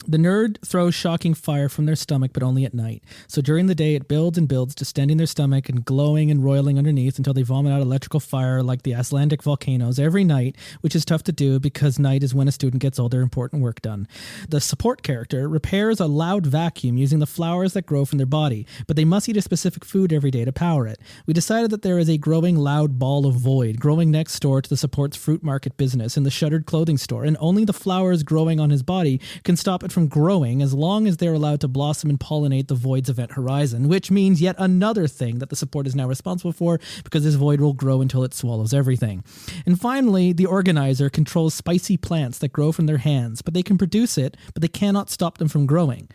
The nerd throws shocking fire from their stomach, but only at night. So during the day, it builds and builds, distending their stomach and glowing and roiling underneath until they vomit out electrical fire like the Icelandic volcanoes every night, which is tough to do because night is when a student gets all their important work done. The support character repairs a loud vacuum using the flowers that grow from their body, but they must eat a specific food every day to power it. We decided that there is a growing loud ball of void growing next door to the support's fruit market business in the shuttered clothing store, and only the flowers growing on his body can stop it from growing as long as they're allowed to blossom and pollinate the void's event horizon, which means yet another thing that the support is now responsible for because this void will grow until it swallows everything. And finally, the organizer controls spicy plants that grow from their hands, but they can produce it, but they cannot stop them from growing.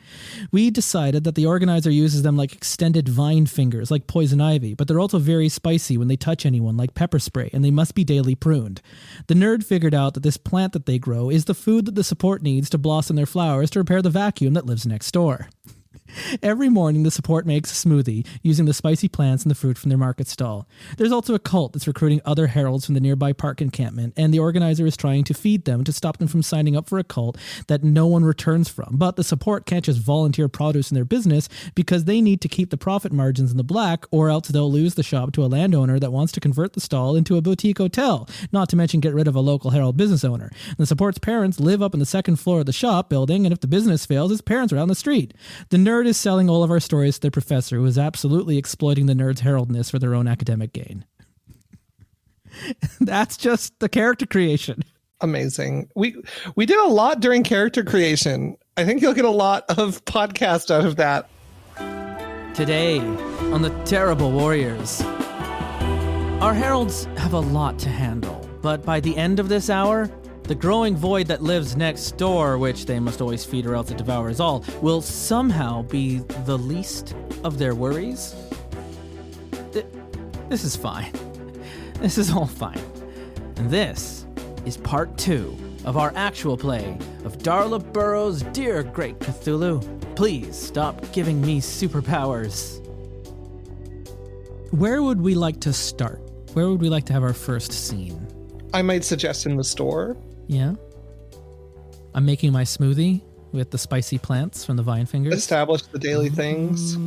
We decided that the organizer uses them like extended vine fingers, like poison ivy, but they're also very spicy when they touch anyone, like pepper spray, and they must be daily pruned. The nerd figured out that this plant that they grow is the food that the support needs to blossom their flowers to repair the vacuum that lives next door. Every morning, the support makes a smoothie using the spicy plants and the fruit from their market stall. There's also a cult that's recruiting other heralds from the nearby park encampment, and the organizer is trying to feed them to stop them from signing up for a cult that no one returns from. But the support can't just volunteer produce in their business because they need to keep the profit margins in the black, or else they'll lose the shop to a landowner that wants to convert the stall into a boutique hotel, not to mention get rid of a local herald business owner. And the support's parents live up on the second floor of the shop building, and if the business fails, his parents are out on the street. The nerd is selling all of our stories to the professor, who is absolutely exploiting the nerd's heraldness for their own academic gain. That's just the character creation. Amazing. We did a lot during character creation. I think you'll get a lot of podcast out of that. Today on the Terrible Warriors, our heralds have a lot to handle, but by the end of this hour, the growing void that lives next door, which they must always feed or else it devours all, will somehow be the least of their worries. This is fine. This is all fine. And this is part 2 of our actual play of Darla Burrow's Dear Great Cthulhu. Please stop giving me superpowers. Where would we like to start? Where would we like to have our first scene? I might suggest in the store. Yeah. I'm making my smoothie with the spicy plants from the vine fingers. Establish the daily things.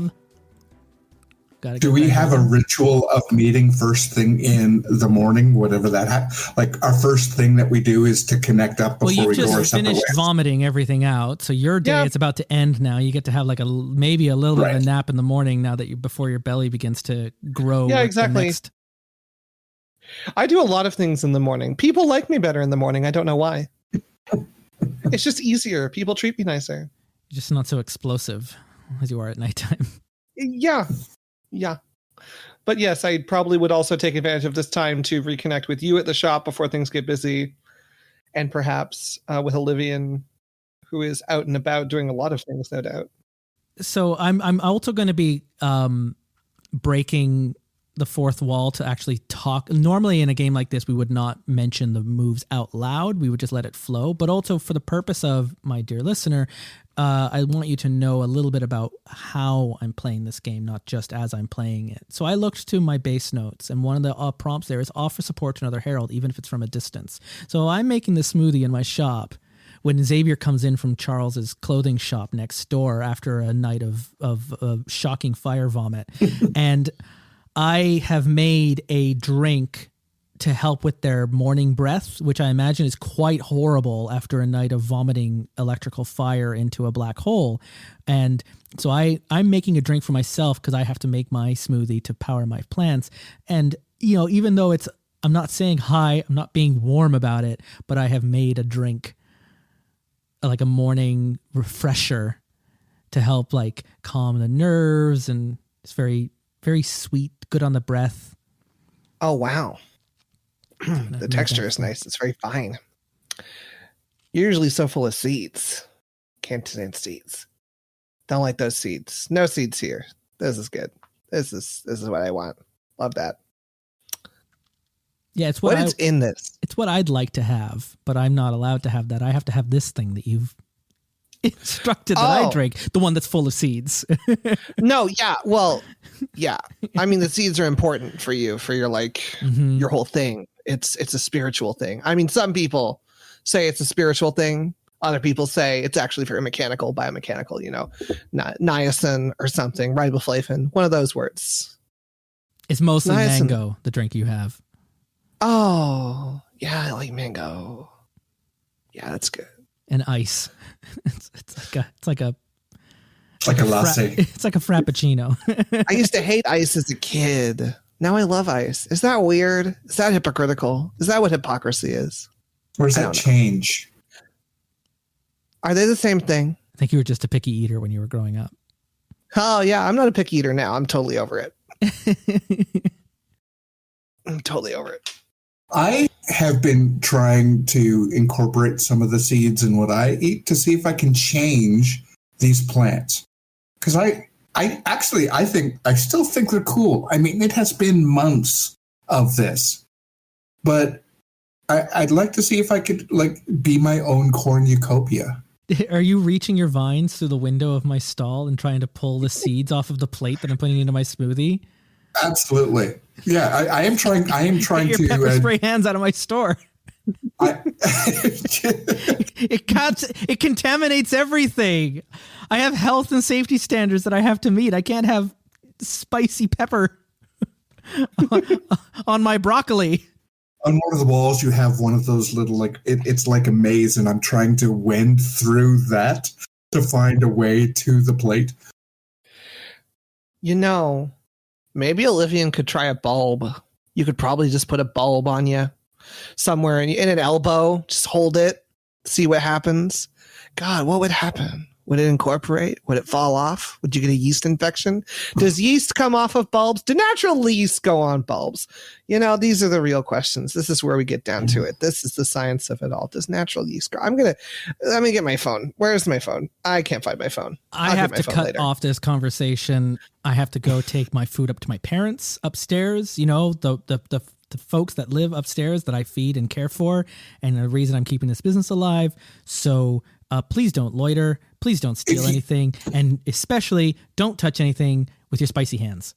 Do we have a ritual of meeting first thing in the morning, whatever that like our first thing that we do is to connect up before we go our separate ways? Well, you just finished vomiting everything out, so your day is about to end now. You get to have like maybe a little bit of a nap in the morning now that before your belly begins to grow. Yeah, exactly. I do a lot of things in the morning. People like me better in the morning. I don't know why. It's just easier. People treat me nicer. You're just not so explosive as you are at nighttime. Yeah. But yes, I probably would also take advantage of this time to reconnect with you at the shop before things get busy. And perhaps with Olivian, who is out and about doing a lot of things, no doubt. So I'm also going to be breaking the fourth wall to actually talk. Normally in a game like this, we would not mention the moves out loud. We would just let it flow. But also for the purpose of my dear listener, I want you to know a little bit about how I'm playing this game, not just as I'm playing it. So I looked to my base notes, and one of the prompts there is offer support to another herald, even if it's from a distance. So I'm making this smoothie in my shop when Xavier comes in from Charles's clothing shop next door after a night of shocking fire vomit. And I have made a drink to help with their morning breath, which I imagine is quite horrible after a night of vomiting electrical fire into a black hole. And so I'm making a drink for myself because I have to make my smoothie to power my plants. And, even though I'm not saying hi, I'm not being warm about it, but I have made a drink, like a morning refresher to help like calm the nerves. And it's very, very sweet, good on the breath. Oh, wow. The texture is nice. It's very fine. You're usually so full of seeds. Can't stand seeds. Don't like those seeds. No seeds here. This is good. This is what I want. Love that. Yeah, it's what is in this. It's what I'd like to have, but I'm not allowed to have that. I have to have this thing that you've instructed that I drink, the one that's full of seeds. No, yeah. Well, yeah. I mean, the seeds are important for you, for your your whole thing. It's a spiritual thing. I mean, some people say it's a spiritual thing. Other people say it's actually very mechanical, biomechanical, niacin or something, riboflavin, one of those words. It's mostly niacin. Mango, the drink you have. Oh, yeah, I like mango. Yeah, that's good. And ice. It's like a latte. It's like a frappuccino. I used to hate ice as a kid. Now I love ice. Is that weird? Is that hypocritical? Is that what hypocrisy is? Or does that change? Are they the same thing? I think you were just a picky eater when you were growing up. Oh, yeah. I'm not a picky eater now. I'm totally over it. I'm totally over it. I have been trying to incorporate some of the seeds in what I eat to see if I can change these plants. Because I still think they're cool. I mean, it has been months of this, but I'd like to see if I could be my own cornucopia. Are you reaching your vines through the window of my stall and trying to pull the seeds off of the plate that I'm putting into my smoothie? Absolutely. Yeah, I am trying. I am trying Get your to pepper spray hands out of my store. It contaminates everything. I have health and safety standards that I have to meet. I can't have spicy pepper on my broccoli. On one of the walls, you have one of those little, it's like a maze, and I'm trying to wend through that to find a way to the plate. Maybe Olivian could try a bulb. You could probably just put a bulb on you somewhere in an elbow. Just hold it, see what happens. God, what would happen? Would it incorporate? Would it fall off? Would you get a yeast infection? Does yeast come off of bulbs? Do natural yeast go on bulbs? These are the real questions. This is where we get down to it. This is the science of it all. Does natural yeast go? Let me get my phone. Where's my phone? I can't find my phone. I have to cut off this conversation. I have to go take my food up to my parents upstairs. The folks that live upstairs that I feed and care for, and the reason I'm keeping this business alive. So please don't loiter. Please don't steal anything. And especially don't touch anything with your spicy hands.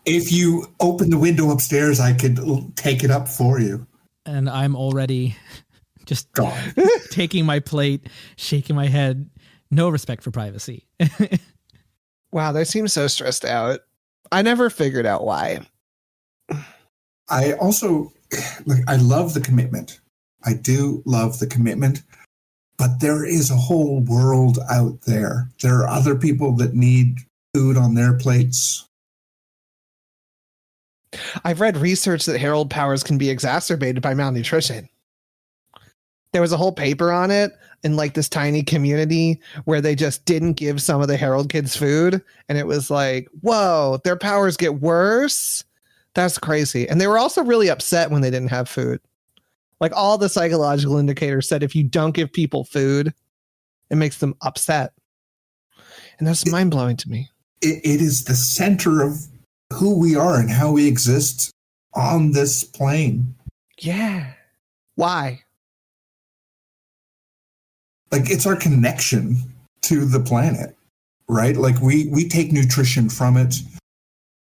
If you open the window upstairs, I could take it up for you. And I'm already just taking my plate, shaking my head. No respect for privacy. Wow, they seem so stressed out. I never figured out why. I also, I love the commitment. I do love the commitment. But there is a whole world out there. There are other people that need food on their plates. I've read research that Herald powers can be exacerbated by malnutrition. There was a whole paper on it in this tiny community where they just didn't give some of the Herald kids food. And it was like, whoa, their powers get worse. That's crazy. And they were also really upset when they didn't have food. All the psychological indicators said if you don't give people food, it makes them upset. And that's mind-blowing to me. It is the center of who we are and how we exist on this plane. Yeah. Why? It's our connection to the planet, right? We take nutrition from it.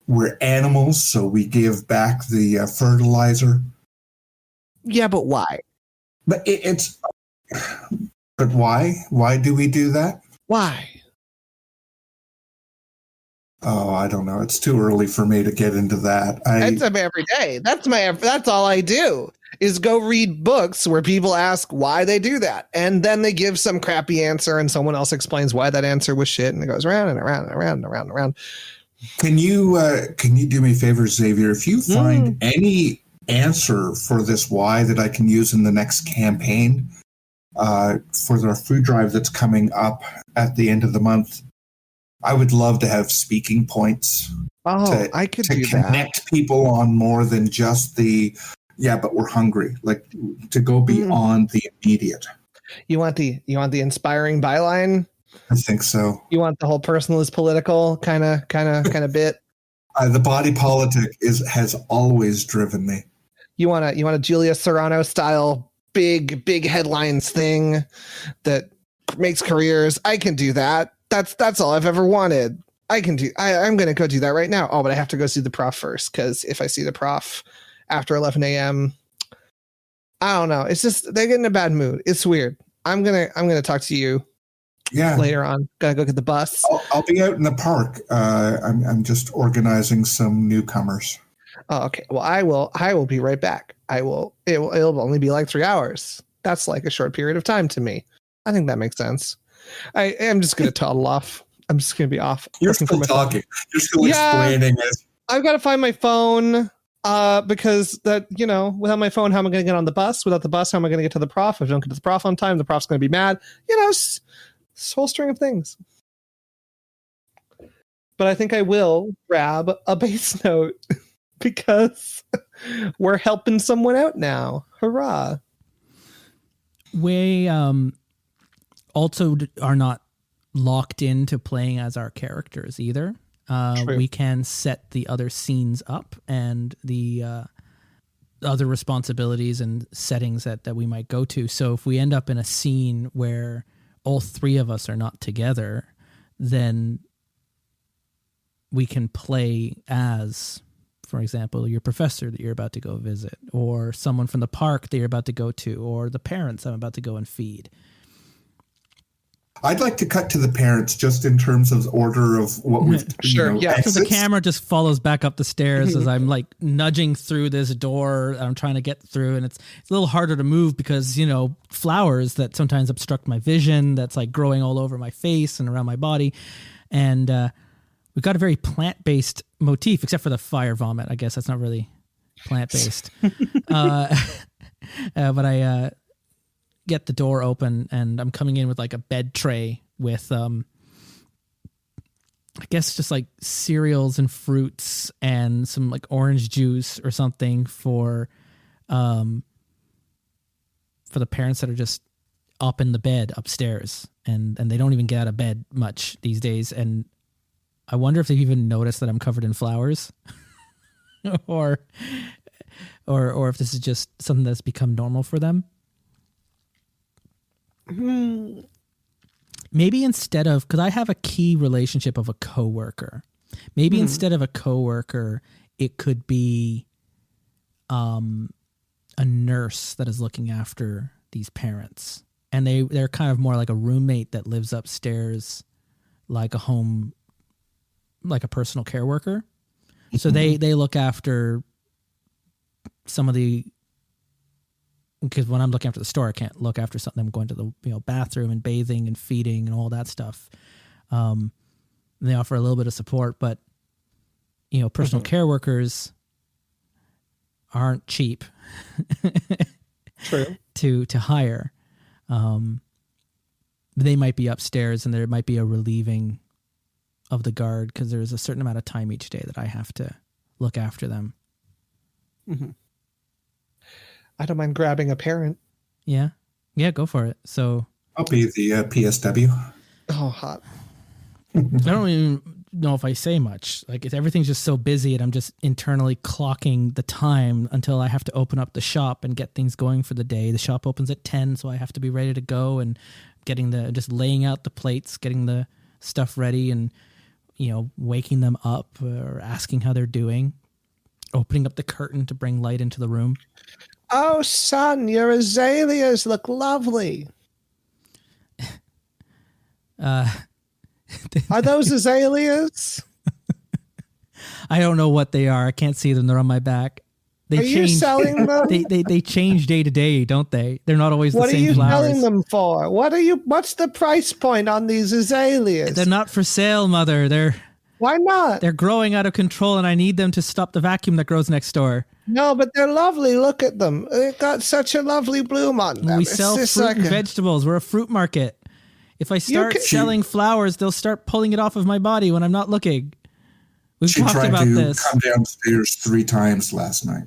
We're animals, so we give back the fertilizer. Yeah, but why? But but why? Why do we do that? Why? Oh, I don't know. It's too early for me to get into that. That's every day. That's all I do is go read books where people ask why they do that. And then they give some crappy answer and someone else explains why that answer was shit. And it goes round and around and around and around and around. Can you do me a favor, Xavier? If you find any answer for this why that I can use in the next campaign for our food drive that's coming up at the end of the month, I would love to have speaking points. Oh, I could do that. To connect people on more than just but we're hungry. To go beyond the immediate. You want the inspiring byline? I think so. You want the whole personal is political kind of bit? The body politic has always driven me. You want a Julia Serrano style big headlines thing that makes careers. I can do that. That's all I've ever wanted. I'm going to go do that right now. Oh, but I have to go see the prof first, because if I see the prof after 11 a.m., I don't know. It's just, they get in a bad mood. It's weird. I'm gonna talk to you later on. Gotta go get the bus. I'll be out in the park. I'm just organizing some newcomers. Oh, okay. Well, I will be right back. It'll only be like 3 hours. That's like a short period of time to me. I think that makes sense. I am just gonna toddle off. I'm just gonna be off. You're still talking. You're still explaining it. I've got to find my phone. Because that, without my phone, how am I going to get on the bus? Without the bus, how am I going to get to the prof? If I don't get to the prof on time, the prof's going to be mad. This whole string of things. But I think I will grab a base note because we're helping someone out now. Hurrah. We also are not locked into playing as our characters either. We can set the other scenes up and the other responsibilities and settings that we might go to. So if we end up in a scene where all three of us are not together, then we can play as, for example, your professor that you're about to go visit, or someone from the park that you're about to go to, or the parents I'm about to go and feed. I'd like to cut to the parents just in terms of order of what we've So the camera just follows back up the stairs as I'm like nudging through this door I'm trying to get through, and it's a little harder to move because flowers that sometimes obstruct my vision, that's like growing all over my face and around my body, and we've got a very plant-based motif except for the fire vomit. I guess that's not really plant-based. But I get the door open and I'm coming in with like a bed tray with I guess just like cereals and fruits and some like orange juice or something for the parents that are just up in the bed upstairs and they don't even get out of bed much these days, and I wonder if they've even noticed that I'm covered in flowers or if this is just something that's become normal for them. Maybe instead of, because I have a key relationship of a coworker, maybe instead of a coworker, it could be a nurse that is looking after these parents, and they're kind of more like a roommate that lives upstairs, like a home, like a personal care worker. So they look after some of the, because when I'm looking after the store, I can't look after something. I'm going to the bathroom and bathing and feeding and all that stuff. They offer a little bit of support, but personal care workers aren't cheap. True. To hire. They might be upstairs, and there might be a relieving of the guard because there's a certain amount of time each day that I have to look after them. Mm-hmm. I don't mind grabbing a parent. Yeah, go for it. So I'll be the PSW. Oh, hot. I don't even know if I say much. Like everything's just so busy, and I'm just internally clocking the time until I have to open up the shop and get things going for the day. The shop opens at 10, so I have to be ready to go and just laying out the plates, getting the stuff ready, and waking them up or asking how they're doing, opening up the curtain to bring light into the room. Oh, son, your azaleas look lovely. Are those azaleas? I don't know what they are. I can't see them. They're on my back. Are you selling them? They change day to day, don't they? They're not always the same flowers. What are you selling them for? What's the price point on these azaleas? They're not for sale, Mother. Why not? They're growing out of control, and I need them to stop the vacuum that grows next door. No, but they're lovely. Look at them. They've got such a lovely bloom on them. We sell fruit and vegetables. We're a fruit market. If I start selling flowers, they'll start pulling it off of my body when I'm not looking. We've talked about this. She tried to come downstairs 3 times last night.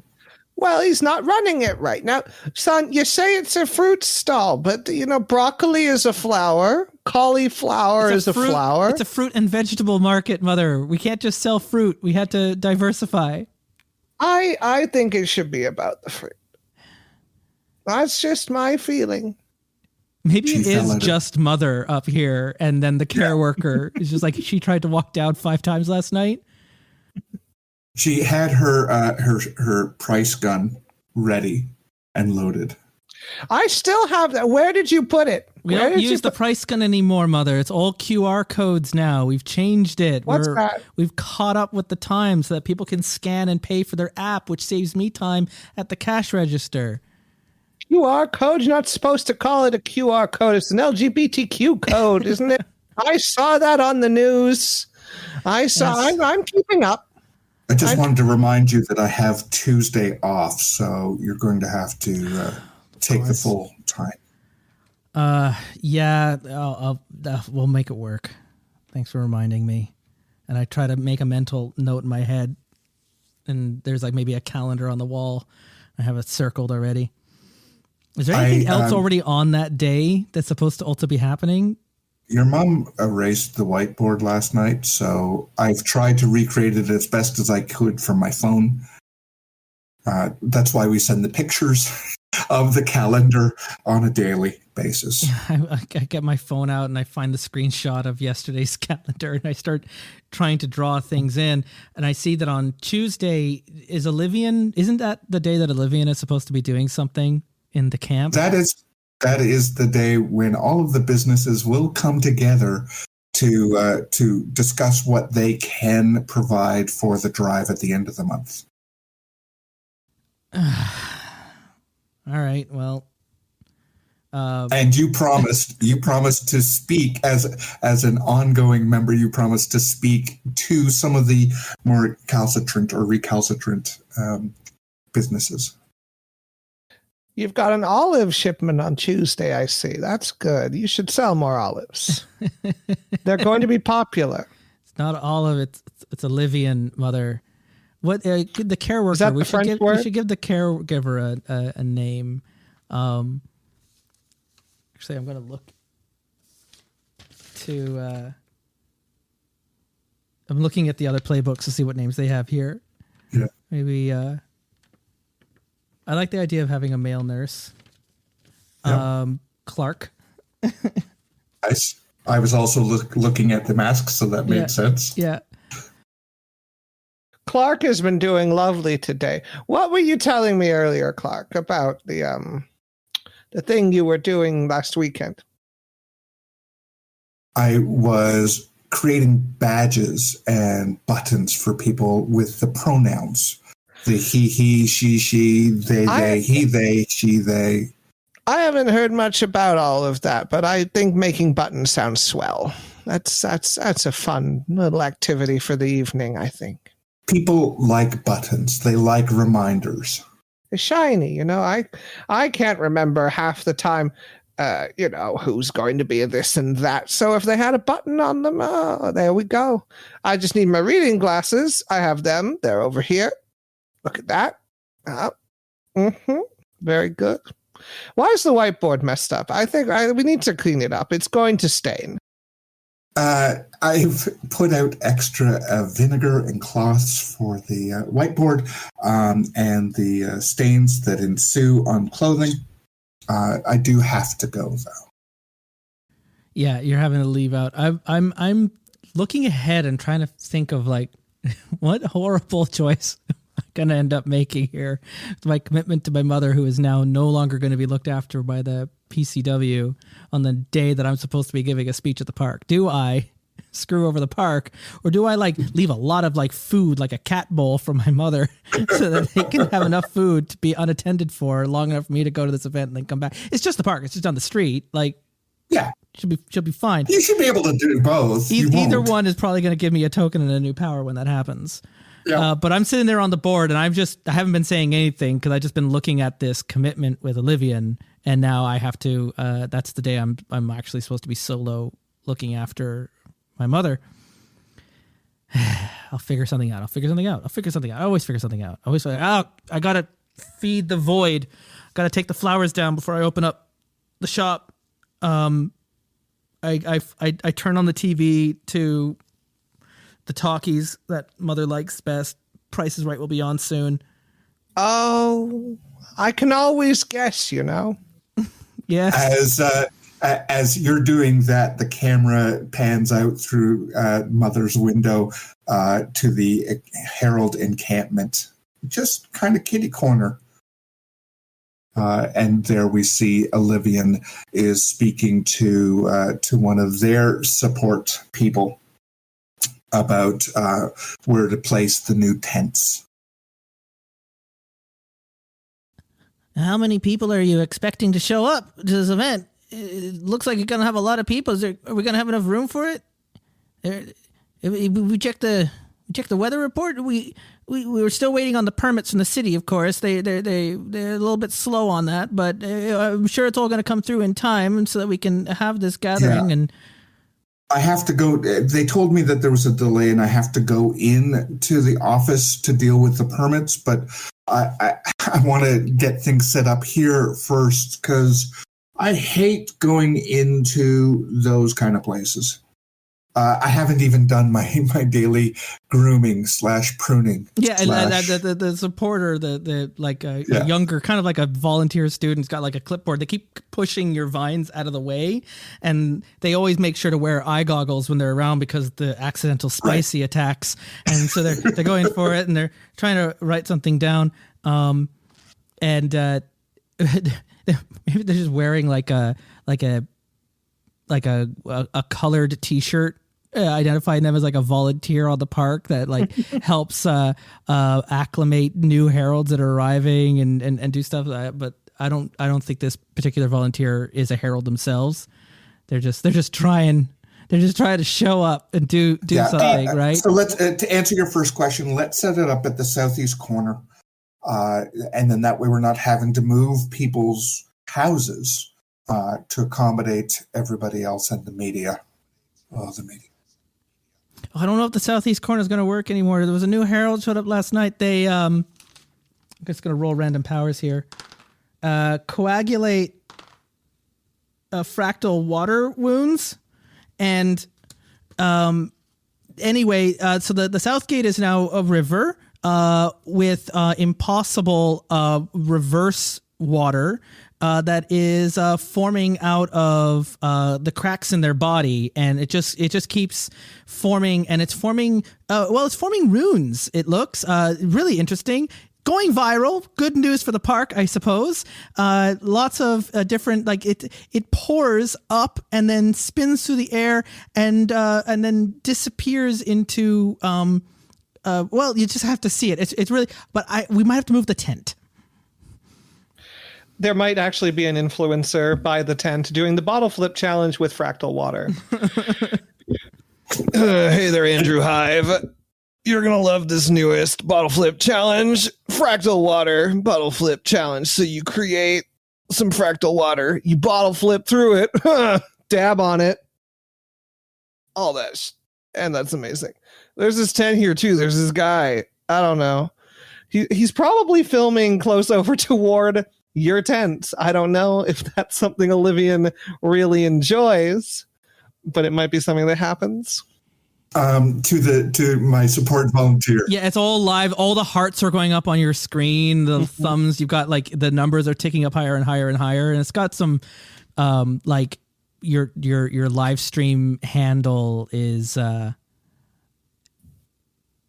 Well, he's not running it right now. Son, you say it's a fruit stall, but broccoli is a flower. Cauliflower is a flower. It's a fruit and vegetable market, Mother. We can't just sell fruit. We had to diversify. I think it should be about the fruit. That's just my feeling. Maybe it is just Mother up here, and then the care worker is just like, she tried to walk down 5 times last night. She had her price gun ready and loaded. I still have that. Where did you put it? We don't use the price gun anymore, Mother. It's all QR codes now. We've changed it. What's that? We've caught up with the times so that people can scan and pay for their app, which saves me time at the cash register. QR code? You're not supposed to call it a QR code. It's an LGBTQ code, isn't it? I saw that on the news. I'm keeping up. I just wanted to remind you that I have Tuesday off, so you're going to have to take the full time. Yeah, we'll make it work. Thanks for reminding me. And I try to make a mental note in my head, and there's like maybe a calendar on the wall. I have it circled already. Is there anything else already on that day that's supposed to also be happening? Your mom erased the whiteboard last night, so I've tried to recreate it as best as I could from my phone. That's why we send the pictures of the calendar on a daily basis. I get my phone out and I find the screenshot of yesterday's calendar and I start trying to draw things in. And I see that on Tuesday isn't that the day that Olivian is supposed to be doing something in the camp? That is the day when all of the businesses will come together to discuss what they can provide for the drive at the end of the month. All right. Well, and you promised to speak as an ongoing member. You promised to speak to some of the more recalcitrant businesses. You've got an olive shipment on Tuesday, I see. That's good. You should sell more olives. They're going to be popular. It's not olive. It's Olivian, Mother. What the care worker? Is that the French word? We should give the caregiver a name. Actually, I'm going to look to. I'm looking at the other playbooks to see what names they have here. Yeah. Maybe. I like the idea of having a male nurse. Yep. Clark. Nice. I was also looking at the masks, so that made sense. Yeah. Clark has been doing lovely today. What were you telling me earlier, Clark, about the thing you were doing last weekend? I was creating badges and buttons for people with the pronouns. The he, she, they, he, they, she, they. I haven't heard much about all of that, but I think making buttons sounds swell. That's a fun little activity for the evening, I think. People like buttons. They like reminders. It's shiny, I can't remember half the time, who's going to be this and that. So if they had a button on them, there we go. I just need my reading glasses. I have them. They're over here. Look at that. Very good. Why is the whiteboard messed up? I think we need to clean it up. It's going to stain. I've put out extra vinegar and cloths for the whiteboard and the stains that ensue on clothing. I do have to go, though. Yeah, you're having to leave out. I'm looking ahead and trying to think of what horrible choice I'm going to end up making here. My commitment to my mother, who is now no longer going to be looked after by the PCW on the day that I'm supposed to be giving a speech at the park. Do I screw over the park, or do I leave a lot of food, like a cat bowl for my mother so that they can have enough food to be unattended for long enough for me to go to this event and then come back? It's just the park. It's just down the street. Yeah. She'll be fine. You should be able to do both. Either one is probably going to give me a token and a new power when that happens. Yeah. But I'm sitting there on the board and I haven't been saying anything because I've just been looking at this commitment with Olivian, and now I have to, that's the day I'm actually supposed to be solo looking after my mother. I'll figure something out. I always figure something out. I got to feed the void. Got to take the flowers down before I open up the shop. I turn on the TV to the talkies that mother likes best. Price is Right will be on soon. Oh, I can always guess, Yes. As you're doing that, the camera pans out through mother's window to the Herald encampment. Just kind of kitty corner. And there we see Olivian is speaking to one of their support people about where to place the new tents. How many people are you expecting to show up to this event? It looks like you're going to have a lot of people. Are we going to have enough room for it? We checked the weather report. We were still waiting on the permits from the city. Of course, they're a little bit slow on that, but I'm sure it's all going to come through in time so that we can have this gathering. Yeah. And I have to go. They told me that there was a delay, and I have to go in to the office to deal with the permits. But I want to get things set up here first because I hate going into those kind of places. I haven't even done my daily grooming / pruning. Yeah, and the supporter, a younger, kind of like a volunteer student's got like a clipboard. They keep pushing your vines out of the way, and they always make sure to wear eye goggles when they're around because the accidental spicy attacks. And so they're going for it, and they're trying to write something down. And maybe they're just wearing like a colored T-shirt. Identifying them as like a volunteer on the park that like helps acclimate new heralds that are arriving and do stuff. But I don't think this particular volunteer is a herald themselves. They're just trying to show up and do something, right? So let's to answer your first question. Let's set it up at the southeast corner, and then that way we're not having to move people's houses to accommodate everybody else and the media. The media. I don't know if the southeast corner is going to work anymore. There was a new herald showed up last night. They, I'm just going to roll random powers here. Coagulate fractal water wounds. And anyway, so the south gate is now a river with impossible reverse water. That is forming out of the cracks in their body, and it just keeps forming, and it's forming. It's forming runes. It looks really interesting, going viral. Good news for the park, I suppose. Lots of different, like it pours up and then spins through the air and then disappears into. You just have to see it. It's really, but we might have to move the tent. There might actually be an influencer by the tent doing the bottle flip challenge with fractal water. Hey there, Andrew Hive. You're going to love this newest bottle flip challenge. Fractal water bottle flip challenge. So you create some fractal water. You bottle flip through it. Dab on it. All that. And that's amazing. There's this tent here, too. There's this guy. I don't know. He's probably filming close over toward your tent. I don't know if that's something Olivian really enjoys, but it might be something that happens. To my support volunteer. Yeah, it's all live. All the hearts are going up on your screen. The thumbs, you've got like the numbers are ticking up higher and higher and higher, and it's got some like your live stream handle is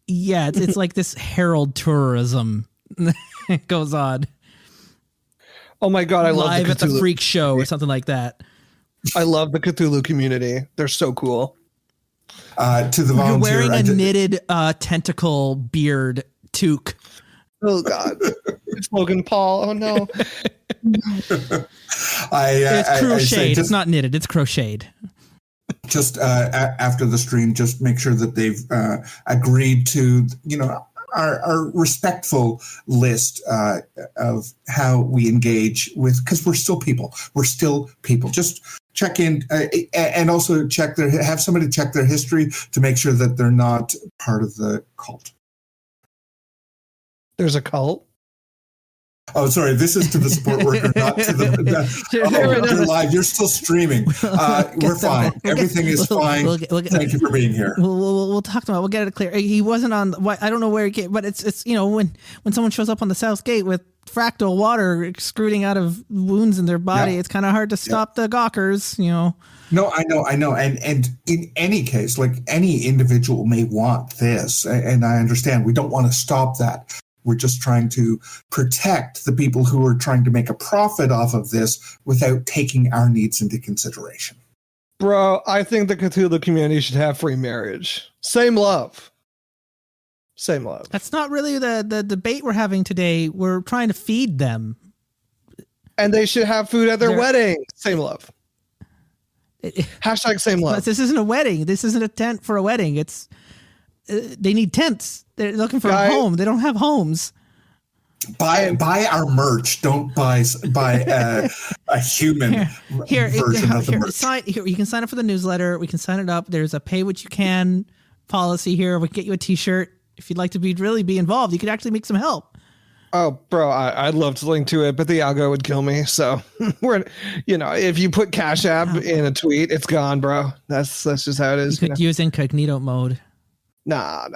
it's like this Herald tourism. It goes on. Oh my God, I love live at the freak show or something like that. I love the Cthulhu community. They're so cool. To the volunteer, you're wearing a knitted tentacle beard toque. Oh God, it's Logan Paul. Oh no, it's crocheted. It's not knitted. It's crocheted. Just after the stream, just make sure that they've agreed to our respectful list of how we engage with, because we're still people. We're still people. Just check in and also have somebody check their history to make sure that they're not part of the cult. There's a cult? Oh, sorry. This is to the support worker, not to the you're live. You're still streaming. We're fine. Everything is fine. Thank you for being here. We'll talk about it. We'll get it clear. He wasn't on. I don't know where he came, but it's when someone shows up on the south gate with fractal water excreting out of wounds in their body, it's kind of hard to stop the gawkers. No, I know. And in any case, like any individual may want this, and I understand. We don't want to stop that. We're just trying to protect the people who are trying to make a profit off of this without taking our needs into consideration. Bro, I think the Cthulhu community should have free marriage. Same love. Same love. That's not really the debate we're having today. We're trying to feed them. And they should have food at their wedding. Same love. Hashtag same love. This isn't a wedding. This isn't a tent for a wedding. It's they need tents. They're looking for a home. They don't have homes. Buy our merch. Don't buy a human version of the merch. You can sign up for the newsletter. We can sign it up. There's a pay what you can policy here. We can get you a t-shirt. If you'd like to really be involved, you could actually make some help. Oh, bro, I'd love to link to it, but the algo would kill me. So if you put Cash App in a tweet, it's gone, bro. That's just how it is. You could use incognito mode. No.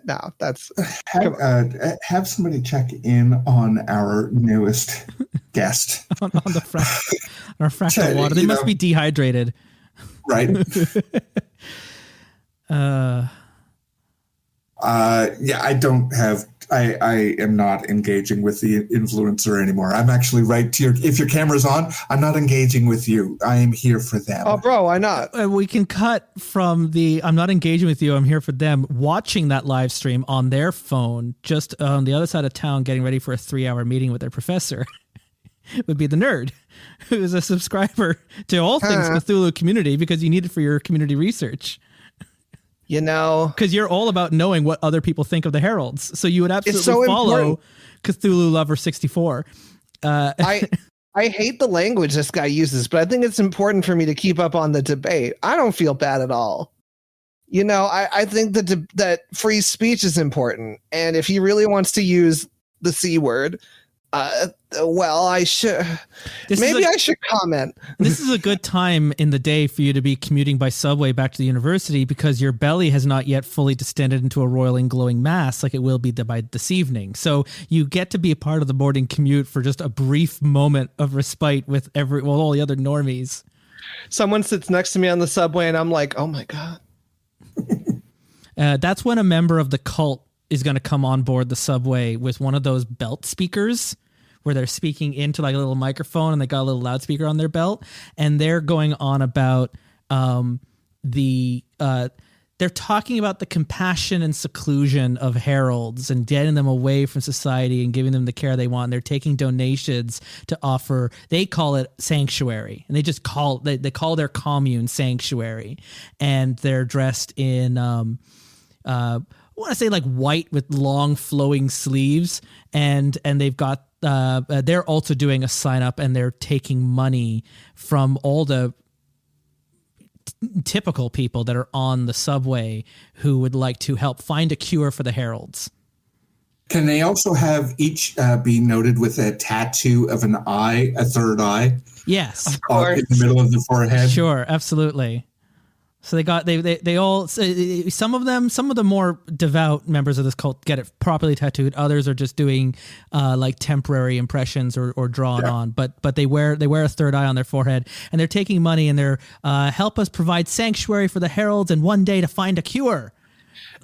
No, that's have somebody check in on our newest guest on the fractal water. They must be dehydrated, right? I am not engaging with the influencer anymore. I'm actually if your camera's on, I'm not engaging with you. I am here for them. Oh, bro, why not? We can cut from the I'm not engaging with you, I'm here for them, watching that live stream on their phone, just on the other side of town, getting ready for a 3-hour meeting with their professor. Would be the nerd who is a subscriber to all things Cthulhu community because you need it for your community research. Because you're all about knowing what other people think of the Heralds. So you would absolutely follow important. Cthulhu Lover 64. I hate the language this guy uses, but I think it's important for me to keep up on the debate. I don't feel bad at all. I think that free speech is important. And if he really wants to use the C word, I should. I should comment. This is a good time in the day for you to be commuting by subway back to the university because your belly has not yet fully distended into a roiling, glowing mass like it will be by this evening. So you get to be a part of the morning commute for just a brief moment of respite with all the other normies. Someone sits next to me on the subway and I'm like, oh my God. That's when a member of the cult is going to come on board the subway with one of those belt speakers where they're speaking into like a little microphone and they got a little loudspeaker on their belt. And they're going on about they're talking about the compassion and seclusion of heralds and getting them away from society and giving them the care they want. And they're taking donations to offer, they call it sanctuary. And they just call their commune sanctuary. And they're dressed in, I want to say like white with long flowing sleeves, and they've got they're also doing a sign up and they're taking money from all the typical people that are on the subway who would like to help find a cure for the Heralds. Can they also have each be noted with a tattoo of an eye, a third eye? Yes, of course. In the middle of the forehead. Sure, absolutely. So they all, some of the more devout members of this cult get it properly tattooed. Others are just doing like temporary impressions or drawn on, but they wear a third eye on their forehead, and they're taking money and they're help us provide sanctuary for the Heralds and one day to find a cure.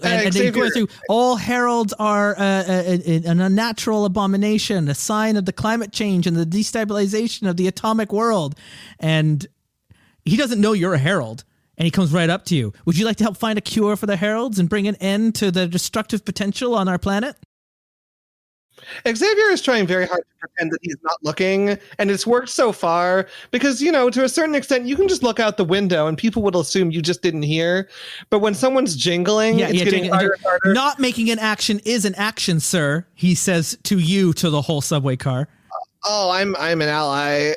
And they go through all heralds are an unnatural abomination, a sign of the climate change and the destabilization of the atomic world. And he doesn't know you're a herald. And he comes right up to you. Would you like to help find a cure for the Heralds and bring an end to the destructive potential on our planet? Xavier is trying very hard to pretend that he's not looking, and it's worked so far because, to a certain extent, you can just look out the window and people would assume you just didn't hear. But when someone's jingling, it's getting harder and harder. Not making an action is an action, sir, he says to you, to the whole subway car. I'm an ally.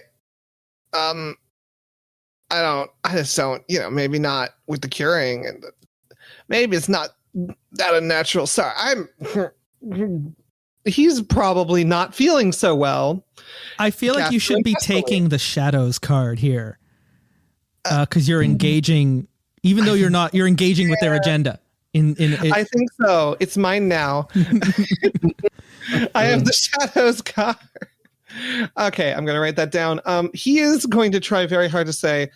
I just don't, maybe not with the curing, and maybe it's not that unnatural. Sorry, he's probably not feeling so well. I feel like you should be taking the shadows card here. Because you're engaging, even though you're not, you're engaging with their agenda. I think so. It's mine now. I have the shadows card. Okay, I'm going to write that down. He is going to try very hard to say,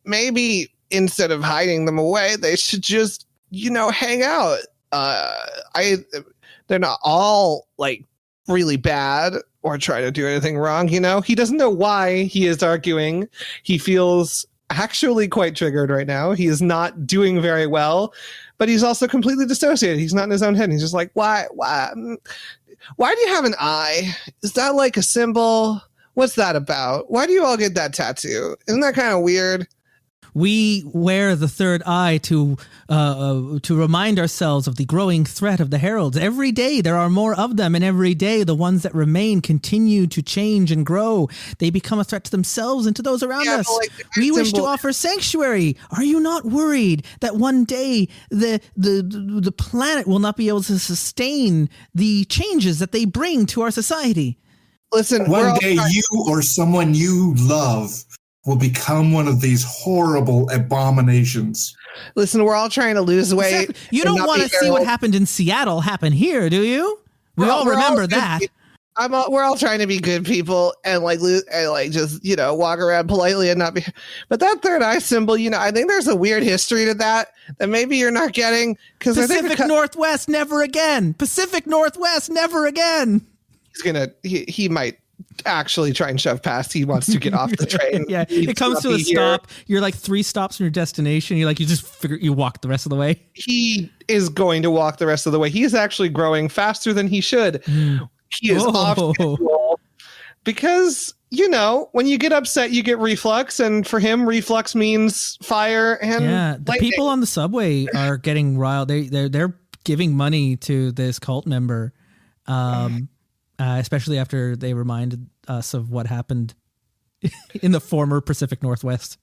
maybe instead of hiding them away, they should just, hang out they're not all like really bad or try to do anything wrong. You know, he doesn't know why he is arguing. He feels actually quite triggered right now. He is not doing very well, but he's also completely dissociated. He's not in his own head. He's just like, why do you have an eye? Is that like a symbol? What's that about? Why do you all get that tattoo? Isn't that kind of weird? We wear the third eye to remind ourselves of the growing threat of the Heralds. Every day there are more of them, and every day the ones that remain continue to change and grow. They become a threat to themselves and to those around us. Like we wish to offer sanctuary. Are you not worried that one day the planet will not be able to sustain the changes that they bring to our society? Listen, one day you or someone you love will become one of these horrible abominations. Listen, we're all trying to lose weight. You don't want to see what happened in Seattle happen here, do you? We all remember that. We're all trying to be good people and just, you know, walk around politely and not be. But that third eye symbol, you know, I think there's a weird history to that maybe you're not getting. Pacific Northwest, never again. Pacific Northwest, never again. He might actually try and shove past. He wants to get off the train. Yeah, it comes to a stop. You're like 3 stops from your destination. You just figure you walk the rest of the way. He is going to walk the rest of the way. He is actually growing faster than he should. He is off schedule because, you know, when you get upset, you get reflux, and for him, reflux means fire and the people on the subway are getting riled. They're giving money to this cult member. Especially after they reminded us of what happened in the former Pacific Northwest.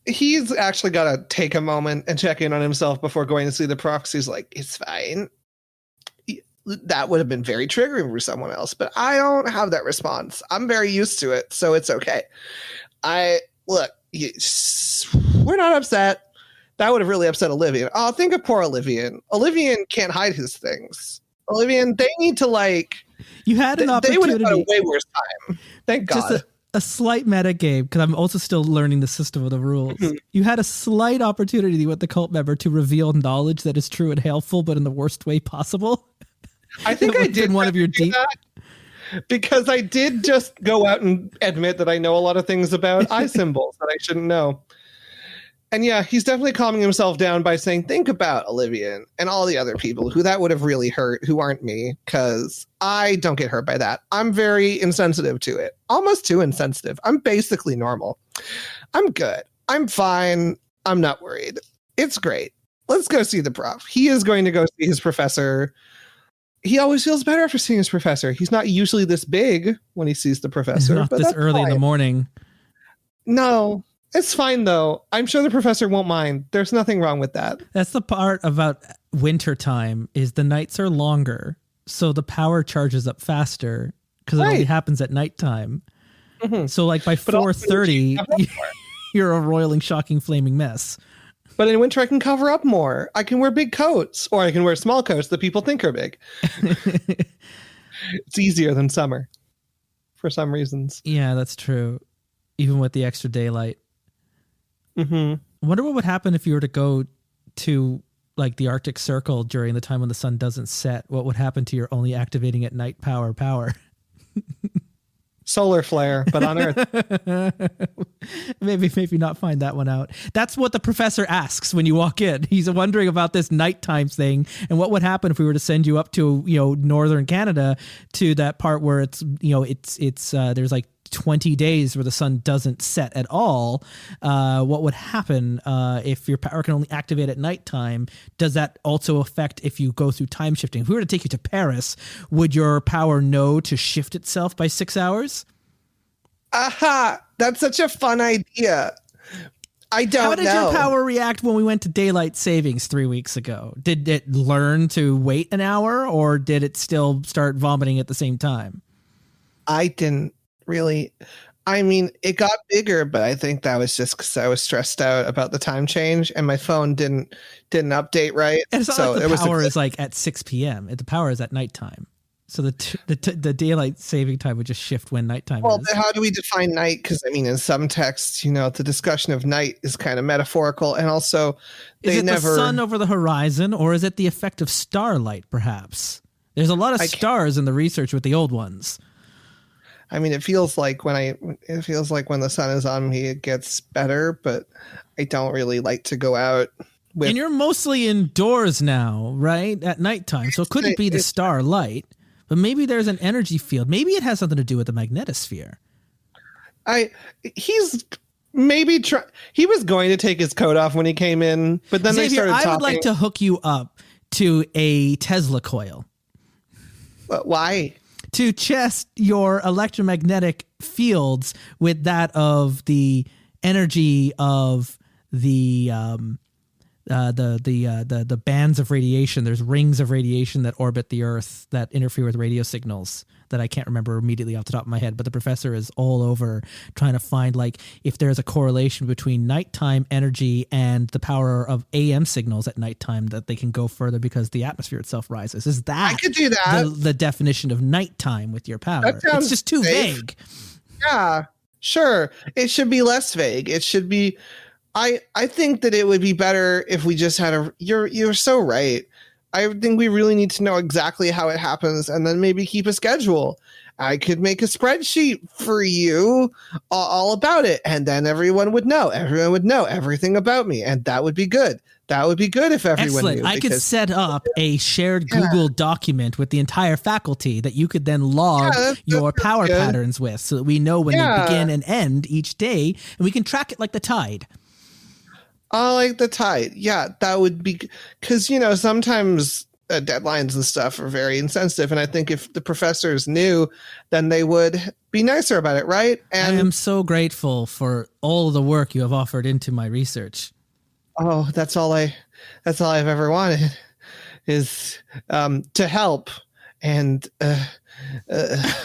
He's actually got to take a moment and check in on himself before going to see the prof. He's like, it's fine. That would have been very triggering for someone else, but I don't have that response. I'm very used to it, so it's okay. We're not upset. That would have really upset Olivian. Oh, think of poor Olivian. Olivian can't hide his things. Olivian, they need to You had an opportunity. They would have had a way worse time. Thank God. Just a slight meta game, because I'm also still learning the system of the rules. Mm-hmm. You had a slight opportunity with the cult member to reveal knowledge that is true and helpful, but in the worst way possible. I think I did one of your deep. Because I did just go out and admit that I know a lot of things about eye symbols that I shouldn't know. And yeah, he's definitely calming himself down by saying, think about Olivian and all the other people who that would have really hurt, who aren't me, because I don't get hurt by that. I'm very insensitive to it. Almost too insensitive. I'm basically normal. I'm good. I'm fine. I'm not worried. It's great. Let's go see the prof. He is going to go see his professor. He always feels better after seeing his professor. He's not usually this big when he sees the professor. Not this early in the morning. No. It's fine, though. I'm sure the professor won't mind. There's nothing wrong with that. That's the part about winter time is the nights are longer, so the power charges up faster because it only happens at nighttime. Mm-hmm. So like by 4:30, you're a roiling, shocking, flaming mess. But in winter, I can cover up more. I can wear big coats, or I can wear small coats that people think are big. It's easier than summer for some reasons. Yeah, that's true. Even with the extra daylight. Mm-hmm. I wonder what would happen if you were to go to like the Arctic Circle during the time when the sun doesn't set. What would happen to your only activating at night power? Solar flare, but on Earth. maybe not find that one out. That's what the professor asks when you walk in. He's wondering about this nighttime thing and what would happen if we were to send you up to, northern Canada to that part where it's there's like 20 days where the sun doesn't set at all. What would happen if your power can only activate at nighttime? Does that also affect if you go through time shifting? If we were to take you to Paris, would your power know to shift itself by 6 hours? Aha! That's such a fun idea. I don't know. How did your power react when we went to daylight savings 3 weeks ago? Did it learn to wait an hour, or did it still start vomiting at the same time? I didn't really. I mean, it got bigger, but I think that was just because I was stressed out about the time change and my phone didn't update right. And it's not like the power is like at 6 p.m. The power is at nighttime. So the daylight saving time would just shift when nighttime Well, is. but how do we define night? Because I mean, in some texts, the discussion of night is kind of metaphorical, and also Is it the sun over the horizon, or is it the effect of starlight? Perhaps there's a lot of stars in the research with the old ones. I mean, it feels like when the sun is on me, it gets better, but I don't really like to go out. And you're mostly indoors now, right? At nighttime, so it couldn't be the starlight. But maybe there's an energy field. Maybe it has something to do with the magnetosphere. He was going to take his coat off when he came in, but then Xavier, they started talking. I would like to hook you up to a Tesla coil. Why? To test your electromagnetic fields with that of the energy of the bands of radiation. There's rings of radiation that orbit the Earth that interfere with radio signals that I can't remember immediately off the top of my head, but the professor is all over trying to find like if there's a correlation between nighttime energy and the power of AM signals at nighttime that they can go further because the atmosphere itself rises. Is that I could do that. The definition of nighttime with your power? It's just too vague. Yeah, sure. It should be less vague. It should be I think that it would be better if we just had you're so right. I think we really need to know exactly how it happens and then maybe keep a schedule. I could make a spreadsheet for you all about it. And then everyone would know everything about me. And that would be good. That would be good if everyone Excellent. knew. I could set up a shared Google document with the entire faculty that you could then log your power patterns with so that we know when they begin and end each day. And we can track it like the tide. Like the tide. Yeah, that would be because, sometimes deadlines and stuff are very insensitive. And I think if the professors knew, then they would be nicer about it, right? And I am so grateful for all of the work you have offered into my research. Oh, that's all I've ever wanted is to help. And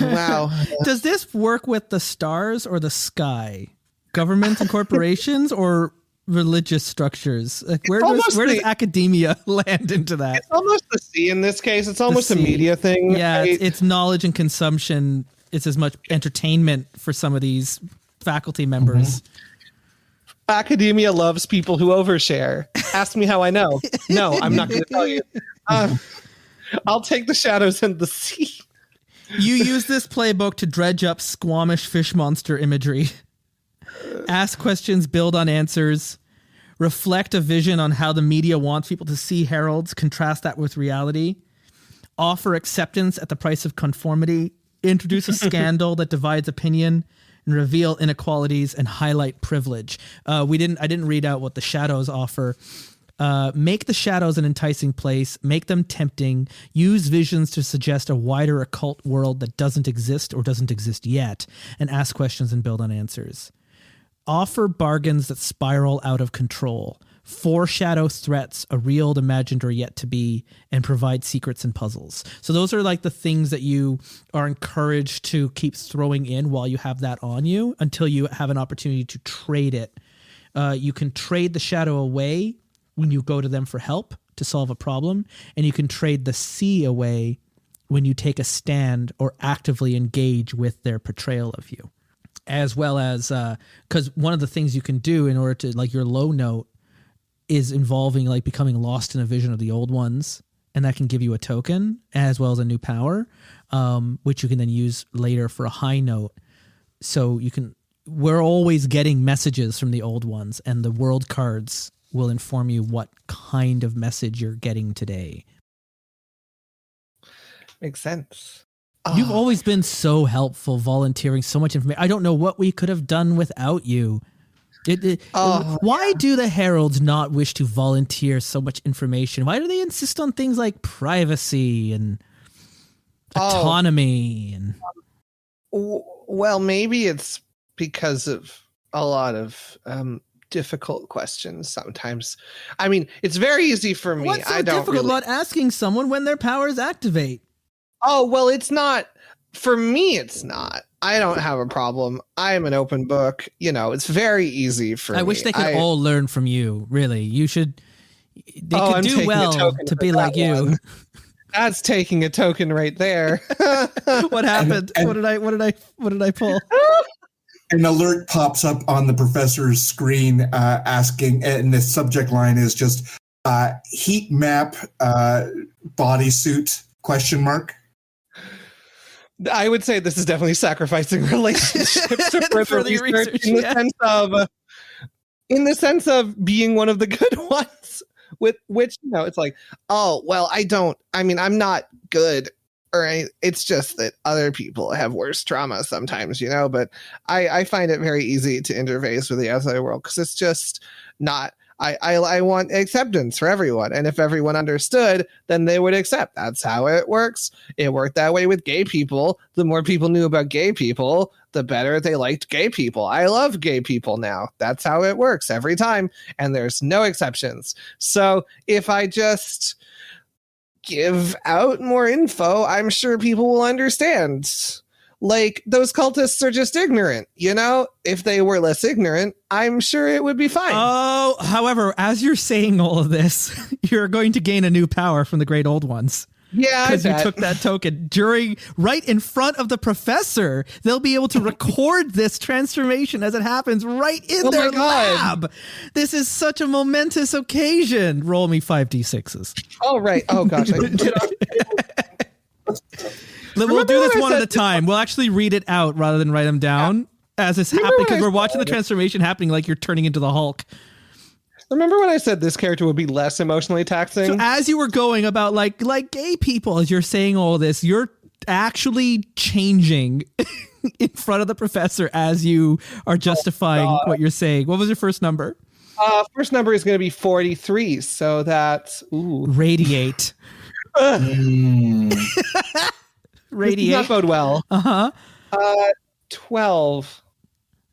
wow. Does this work with the stars or the sky? Governments and corporations or religious structures? Like where does academia land into that? It's almost the sea in this case. It's almost a media thing. Yeah, right? It's knowledge and consumption. It's as much entertainment for some of these faculty members. Mm-hmm. Academia loves people who overshare. Ask me how I know. No, I'm not going to tell you. I'll take the shadows and the sea. You use this playbook to dredge up squamish fish monster imagery. Ask questions, build on answers, reflect a vision on how the media wants people to see heralds, contrast that with reality, offer acceptance at the price of conformity, introduce a scandal that divides opinion, and reveal inequalities and highlight privilege. I didn't read out what the shadows offer. Make the shadows an enticing place, make them tempting, use visions to suggest a wider occult world that doesn't exist or doesn't exist yet, and ask questions and build on answers. Offer bargains that spiral out of control, foreshadow threats, a real, imagined, or yet to be, and provide secrets and puzzles. So those are like the things that you are encouraged to keep throwing in while you have that on you until you have an opportunity to trade it. You can trade the shadow away when you go to them for help to solve a problem, and you can trade the sea away when you take a stand or actively engage with their portrayal of you. As well as, because one of the things you can do in order to, like your low note is involving like becoming lost in a vision of the old ones. And that can give you a token as well as a new power, which you can then use later for a high note. So we're always getting messages from the old ones, and the world cards will inform you what kind of message you're getting today. Makes sense. You've always been so helpful, volunteering so much information. I don't know what we could have done without you. Why do the Heralds not wish to volunteer so much information? Why do they insist on things like privacy and autonomy? Well, maybe it's because of a lot of difficult questions sometimes. I mean, it's very easy for me. What's so difficult about asking someone when their powers activate? Oh, well, it's not. For me, it's not. I don't have a problem. I am an open book. It's very easy for me. I wish they could all learn from you, really. You should. They could do well to be like you. That's taking a token right there. What happened? What did I pull? An alert pops up on the professor's screen asking, and the subject line is just heat map bodysuit ? I would say this is definitely sacrificing relationships to For further the research research, in the sense of being one of the good ones. With which, it's like, oh, well, I'm not good or anything. It's just that other people have worse trauma sometimes, but I find it very easy to interface with the outside world because it's just not, I want acceptance for everyone. And if everyone understood, then they would accept. That's how it works. It worked that way with gay people. The more people knew about gay people, the better they liked gay people. I love gay people now. That's how it works every time. And there's no exceptions. So if I just give out more info, I'm sure people will understand. Like, those cultists are just ignorant, If they were less ignorant, I'm sure it would be fine. Oh, however, as you're saying all of this, you're going to gain a new power from the great old ones. Yeah, because you took that token right in front of the professor. They'll be able to record this transformation as it happens right in their lab. This is such a momentous occasion. Roll me 5d6s. Oh, right. Oh, gosh. We'll do this one at a time. We'll actually read it out rather than write them down as it's happening, because we're watching the transformation happening like you're turning into the Hulk. Remember when I said this character would be less emotionally taxing? So as you were going about like gay people, as you're saying all this, you're actually changing in front of the professor as you are justifying what you're saying. What was your first number? First number is going to be 43. So that's radiate. Radiate. Does not bode well. 12.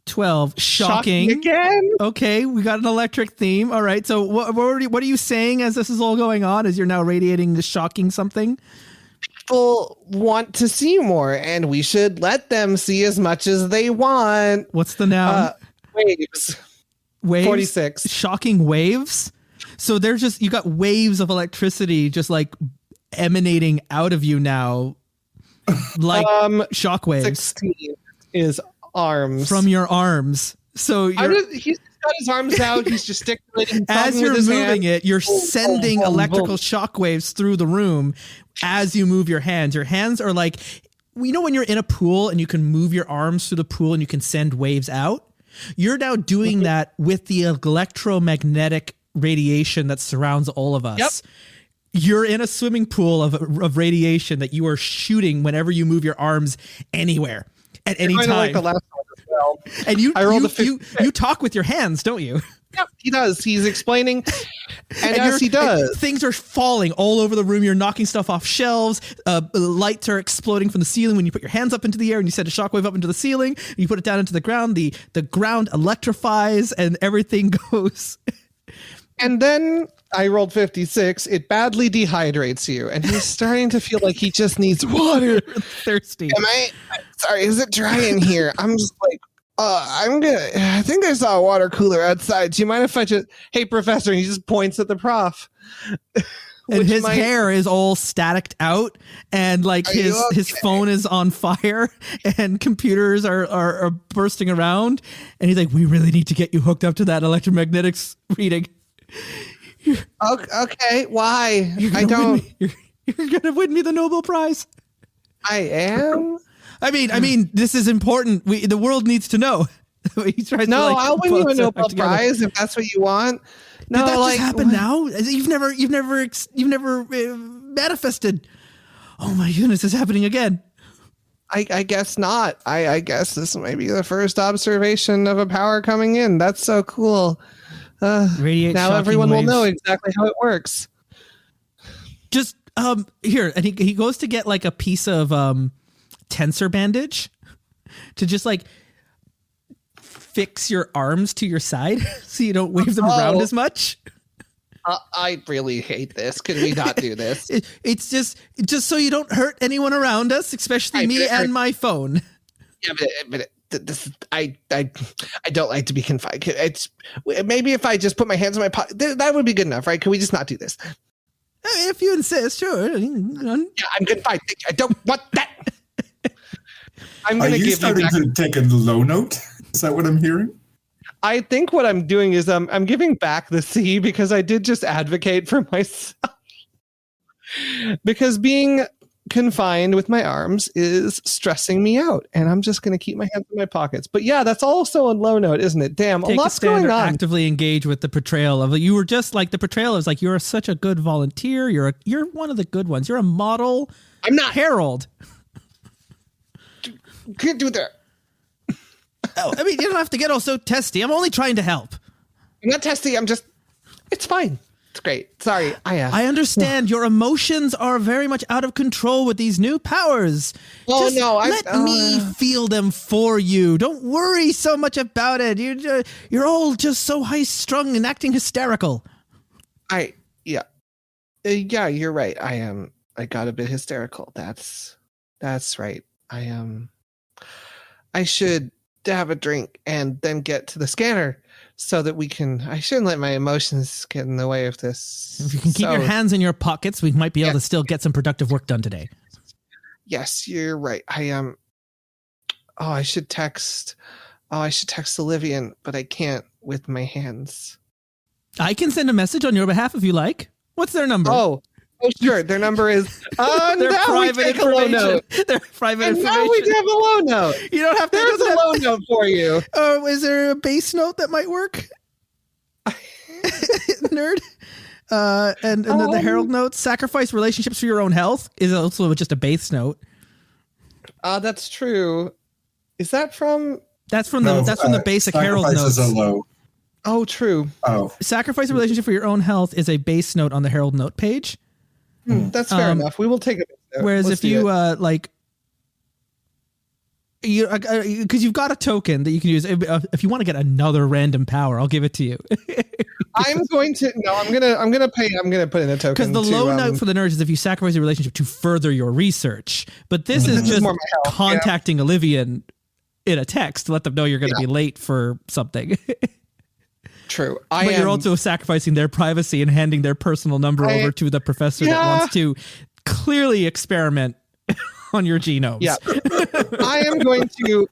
12. Shocking. Again? Okay, we got an electric theme. All right. So what are you saying as this is all going on? As you're now radiating the shocking something? People want to see more, and we should let them see as much as they want. What's the noun? Waves. 46. Shocking waves? So there's just, you got waves of electricity just like emanating out of you now. Like shockwaves. 16 is arms. From your arms. So he's got his arms out. He's gesticulating. As you're moving it, you're sending electrical shockwaves through the room as you move your hands. Your hands are like, when you're in a pool and you can move your arms through the pool and you can send waves out? You're now doing that with the electromagnetic radiation that surrounds all of us. Yep. You're in a swimming pool of radiation that you are shooting whenever you move your arms anywhere at any time. Like the last one as well. And you talk with your hands, don't you? Yeah, he does. He's explaining, and yes, he does. Things are falling all over the room. You're knocking stuff off shelves. Lights are exploding from the ceiling when you put your hands up into the air and you send a shockwave up into the ceiling. And you put it down into the ground. The ground electrifies and everything goes. And then I rolled 56. It badly dehydrates you, and he's starting to feel like he just needs water. Thirsty. Sorry, is it dry in here? I'm just like, I think I saw a water cooler outside. Do you mind if I just, hey, professor, and he just points at the prof. And his hair is all staticked out, and like his phone is on fire, and computers are bursting around, and he's like, we really need to get you hooked up to that electromagnetics reading. Okay, why? You're gonna win me the Nobel Prize. I am. I mean, this is important. The world needs to know. He tries no, I'll win you a Nobel Prize if that's what you want. No, did that just happen now? You've never manifested. Oh my goodness, it's happening again. I guess not. I guess this may be the first observation of a power coming in. That's so cool. Now everyone will know exactly how it works. Just here, and he goes to get like a piece of tensor bandage to just like fix your arms to your side so you don't wave them around as much. I really hate this. Can we not do this? It's just so you don't hurt anyone around us, especially me and my phone. Yeah, but this I don't like to be confined. It's maybe if I just put my hands in my pocket, that would be good enough, right? Can we just not do this? If you insist, sure. Yeah, I'm good. Fine. I don't want that. I'm going to give you starting to take a low note? Is that what I'm hearing? I think what I'm doing is I'm giving back the C because I did just advocate for myself. Because being confined with my arms is stressing me out, and I'm just going to keep my hands in my pockets. But yeah, that's also a low note, isn't it? Damn, a lot's going on. Actively engage with the portrayal of you were just like the portrayal is like you're such a good volunteer. You're one of the good ones. You're a model. I'm not Herald. Can't do that. Oh, I mean, you don't have to get all so testy. I'm only trying to help. I'm not testy. It's fine. It's great. Sorry. I understand your emotions are very much out of control with these new powers. Oh, no. Let me feel them for you. Don't worry so much about it. You're all just so high-strung and acting hysterical. Yeah, you're right. I got a bit hysterical. That's right. I should have a drink and then get to the scanner so that I shouldn't let my emotions get in the way of this. If you can keep your hands in your pockets, we might be able to still get some productive work done today. Yes, you're right. I should text Olivian, but I can't with my hands. I can send a message on your behalf if you like. What's their number? Oh, sure. Their number is. Their private information. Their private information. Now we have a low note. You don't have to. There's a low note for you. Oh, is there a base note that might work? Nerd. And then the Herald note: sacrifice relationships for your own health is also just a base note. That's true. Is that from? That's from the basic Herald notes. Are low. Oh, true. Oh, sacrifice a relationship for your own health is a base note on the Herald note page. That's fair enough. We will take it. Whereas if you because you've got a token that you can use if you want to get another random power, I'll give it to you. I'm gonna put in a token because the low note for the nerds is if you sacrifice a relationship to further your research, but this is just contacting Olivian in a text to let them know you're going to be late for something. True. But you're also sacrificing their privacy and handing their personal number over to the professor that wants to clearly experiment on your genome. Yeah. I am going to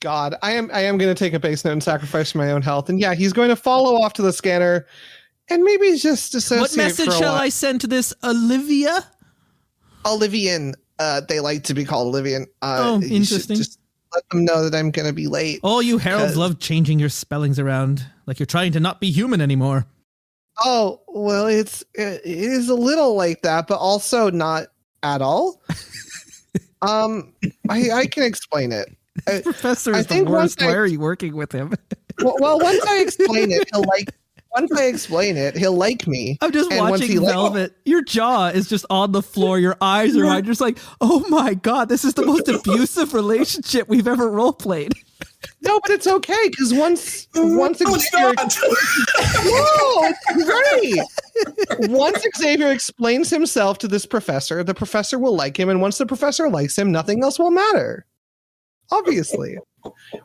I am going to take a base note and sacrifice my own health. And yeah, he's going to follow off to the scanner and maybe just dissociate. What message shall I send to this Olivia? Olivian. They like to be called Olivian. Interesting. Just let them know that I'm going to be late. All you heralds love changing your spellings around like you're trying to not be human anymore. Oh, well, it is a little like that, but also not at all. I can explain it. Professor is the worst. Why are you working with him? Well, once I explain it, he'll like me. I'm just watching Velvet. Your jaw is just on the floor. Your eyes are wide. Just like, oh my God, this is the most abusive relationship we've ever role played. No, but it's okay because once Xavier, whoa, it's great. Once Xavier explains himself to this professor, the professor will like him, and once the professor likes him, nothing else will matter. Obviously,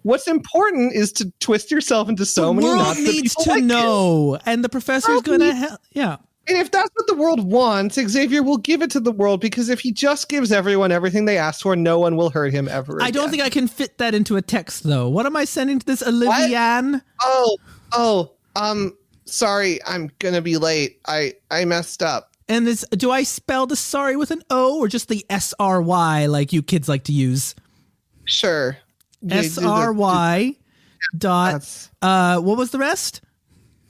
what's important is to twist yourself into so many knots that people to know, and the professor's going to help. Yeah. And if that's what the world wants, Xavier will give it to the world because if he just gives everyone everything they asked for, no one will hurt him ever again. I don't think I can fit that into a text, though. What am I sending to this Olivian? Sorry, I'm gonna be late. I messed up. And do I spell the sorry with an O or just the SRY like you kids like to use? Sure. SRY dot. What was the rest?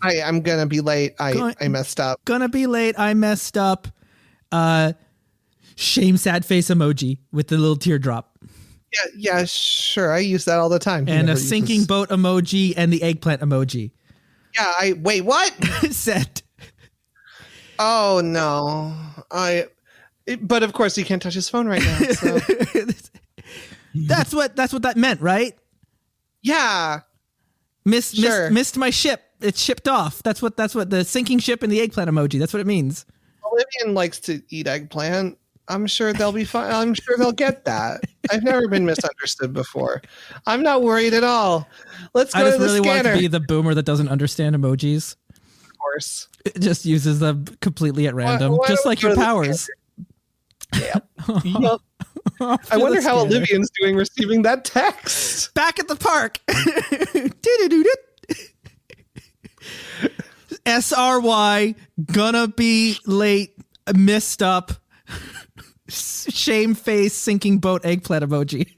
I'm gonna be late. I messed up. Gonna be late. I messed up. Shame sad face emoji with the little teardrop. Yeah, sure. I use that all the time. And a sinking boat emoji and the eggplant emoji. Yeah, wait, what? Sent. Oh no. But of course he can't touch his phone right now. So. That's what that meant, right? Yeah. Missed my ship. It's shipped off. That's what the sinking ship and the eggplant emoji. That's what it means. Olivian likes to eat eggplant. I'm sure they'll be fine. I'm sure they'll get that. I've never been misunderstood before. I'm not worried at all. Let's go to the scanner. I just really want to be the boomer that doesn't understand emojis. Of powers. It just uses them completely at random, why just don't like we your go to the powers. Yep. I wonder how Olivian's doing receiving that text. Back at the park. SRY, gonna be late, missed up, shame face, sinking boat, eggplant emoji.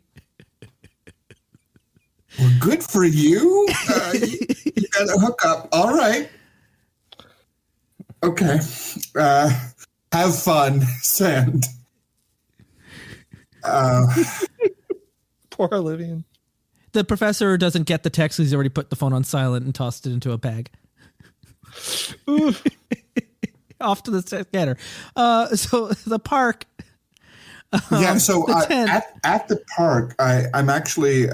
Well, good for you. You got a hookup. All right. Okay. Have fun. Send. Poor Olivian. The professor doesn't get the text. He's already put the phone on silent and tossed it into a bag. Off to the scanner. So the park. Yeah. So at the park, I'm actually.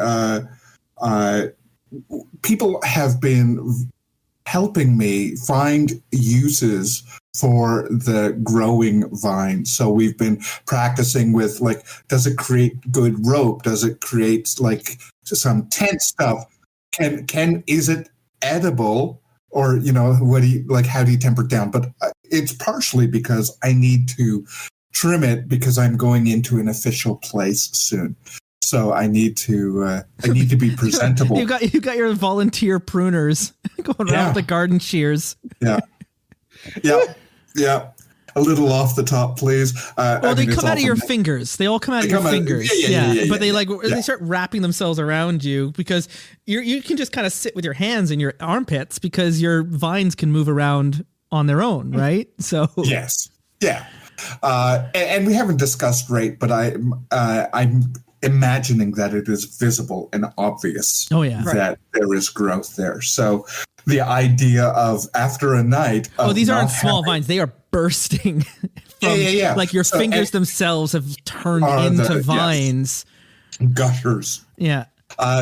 People have been helping me find uses for the growing vine. So we've been practicing with, like, does it create good rope? Does it create like some tent stuff? Is it edible? Or, how do you temper it down? But it's partially because I need to trim it because I'm going into an official place soon. So I need to be presentable. You got your volunteer pruners going around with the garden shears. Yeah. A little off the top, please. They come out of your fingers. They all come out of your fingers. Yeah. But they start wrapping themselves around you because you can just kind of sit with your hands in your armpits because your vines can move around on their own, right? So yes, yeah. And we haven't discussed rate, but I'm imagining that it is visible and obvious that there is growth there. So the idea of after a night of these aren't small vines, they are bursting from, like your fingers themselves have turned into vines. Gushers. Yeah.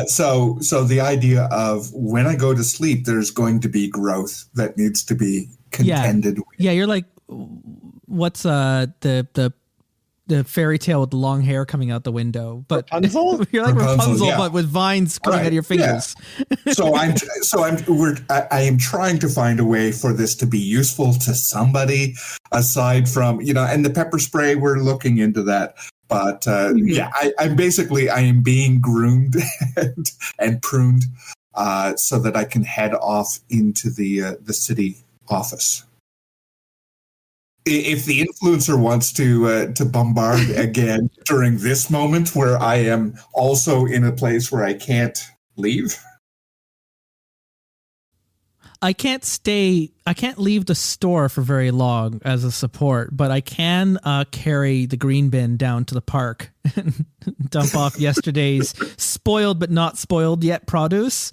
So the idea of when I go to sleep, there's going to be growth that needs to be contended with. Yeah, you're like, what's the fairy tale with the long hair coming out the window, but Rapunzel? You're like Rapunzel, but with vines coming out of your fingers. Yeah. I am trying to find a way for this to be useful to somebody aside from, and the pepper spray, we're looking into that. But I am being groomed and pruned so that I can head off into the city office. If the influencer wants to bombard again during this moment where I am also in a place where I can't leave. I can't leave the store for very long as a support, but I can carry the green bin down to the park and dump off yesterday's spoiled but not spoiled yet produce.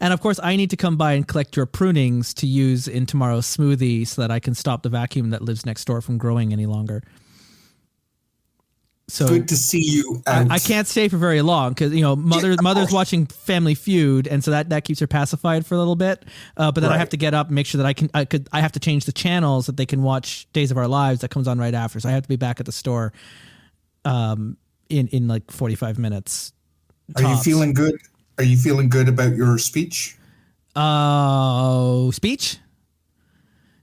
And of course, I need to come by and collect your prunings to use in tomorrow's smoothie so that I can stop the vacuum that lives next door from growing any longer. So good to see you. I can't stay for very long because mother's watching Family Feud, and so that keeps her pacified for a little bit. But then I have to get up and make sure that I have to change the channels that they can watch Days of Our Lives that comes on right after. So I have to be back at the store, in like 45 minutes. Tops. Are you feeling good? Are you feeling good about your speech?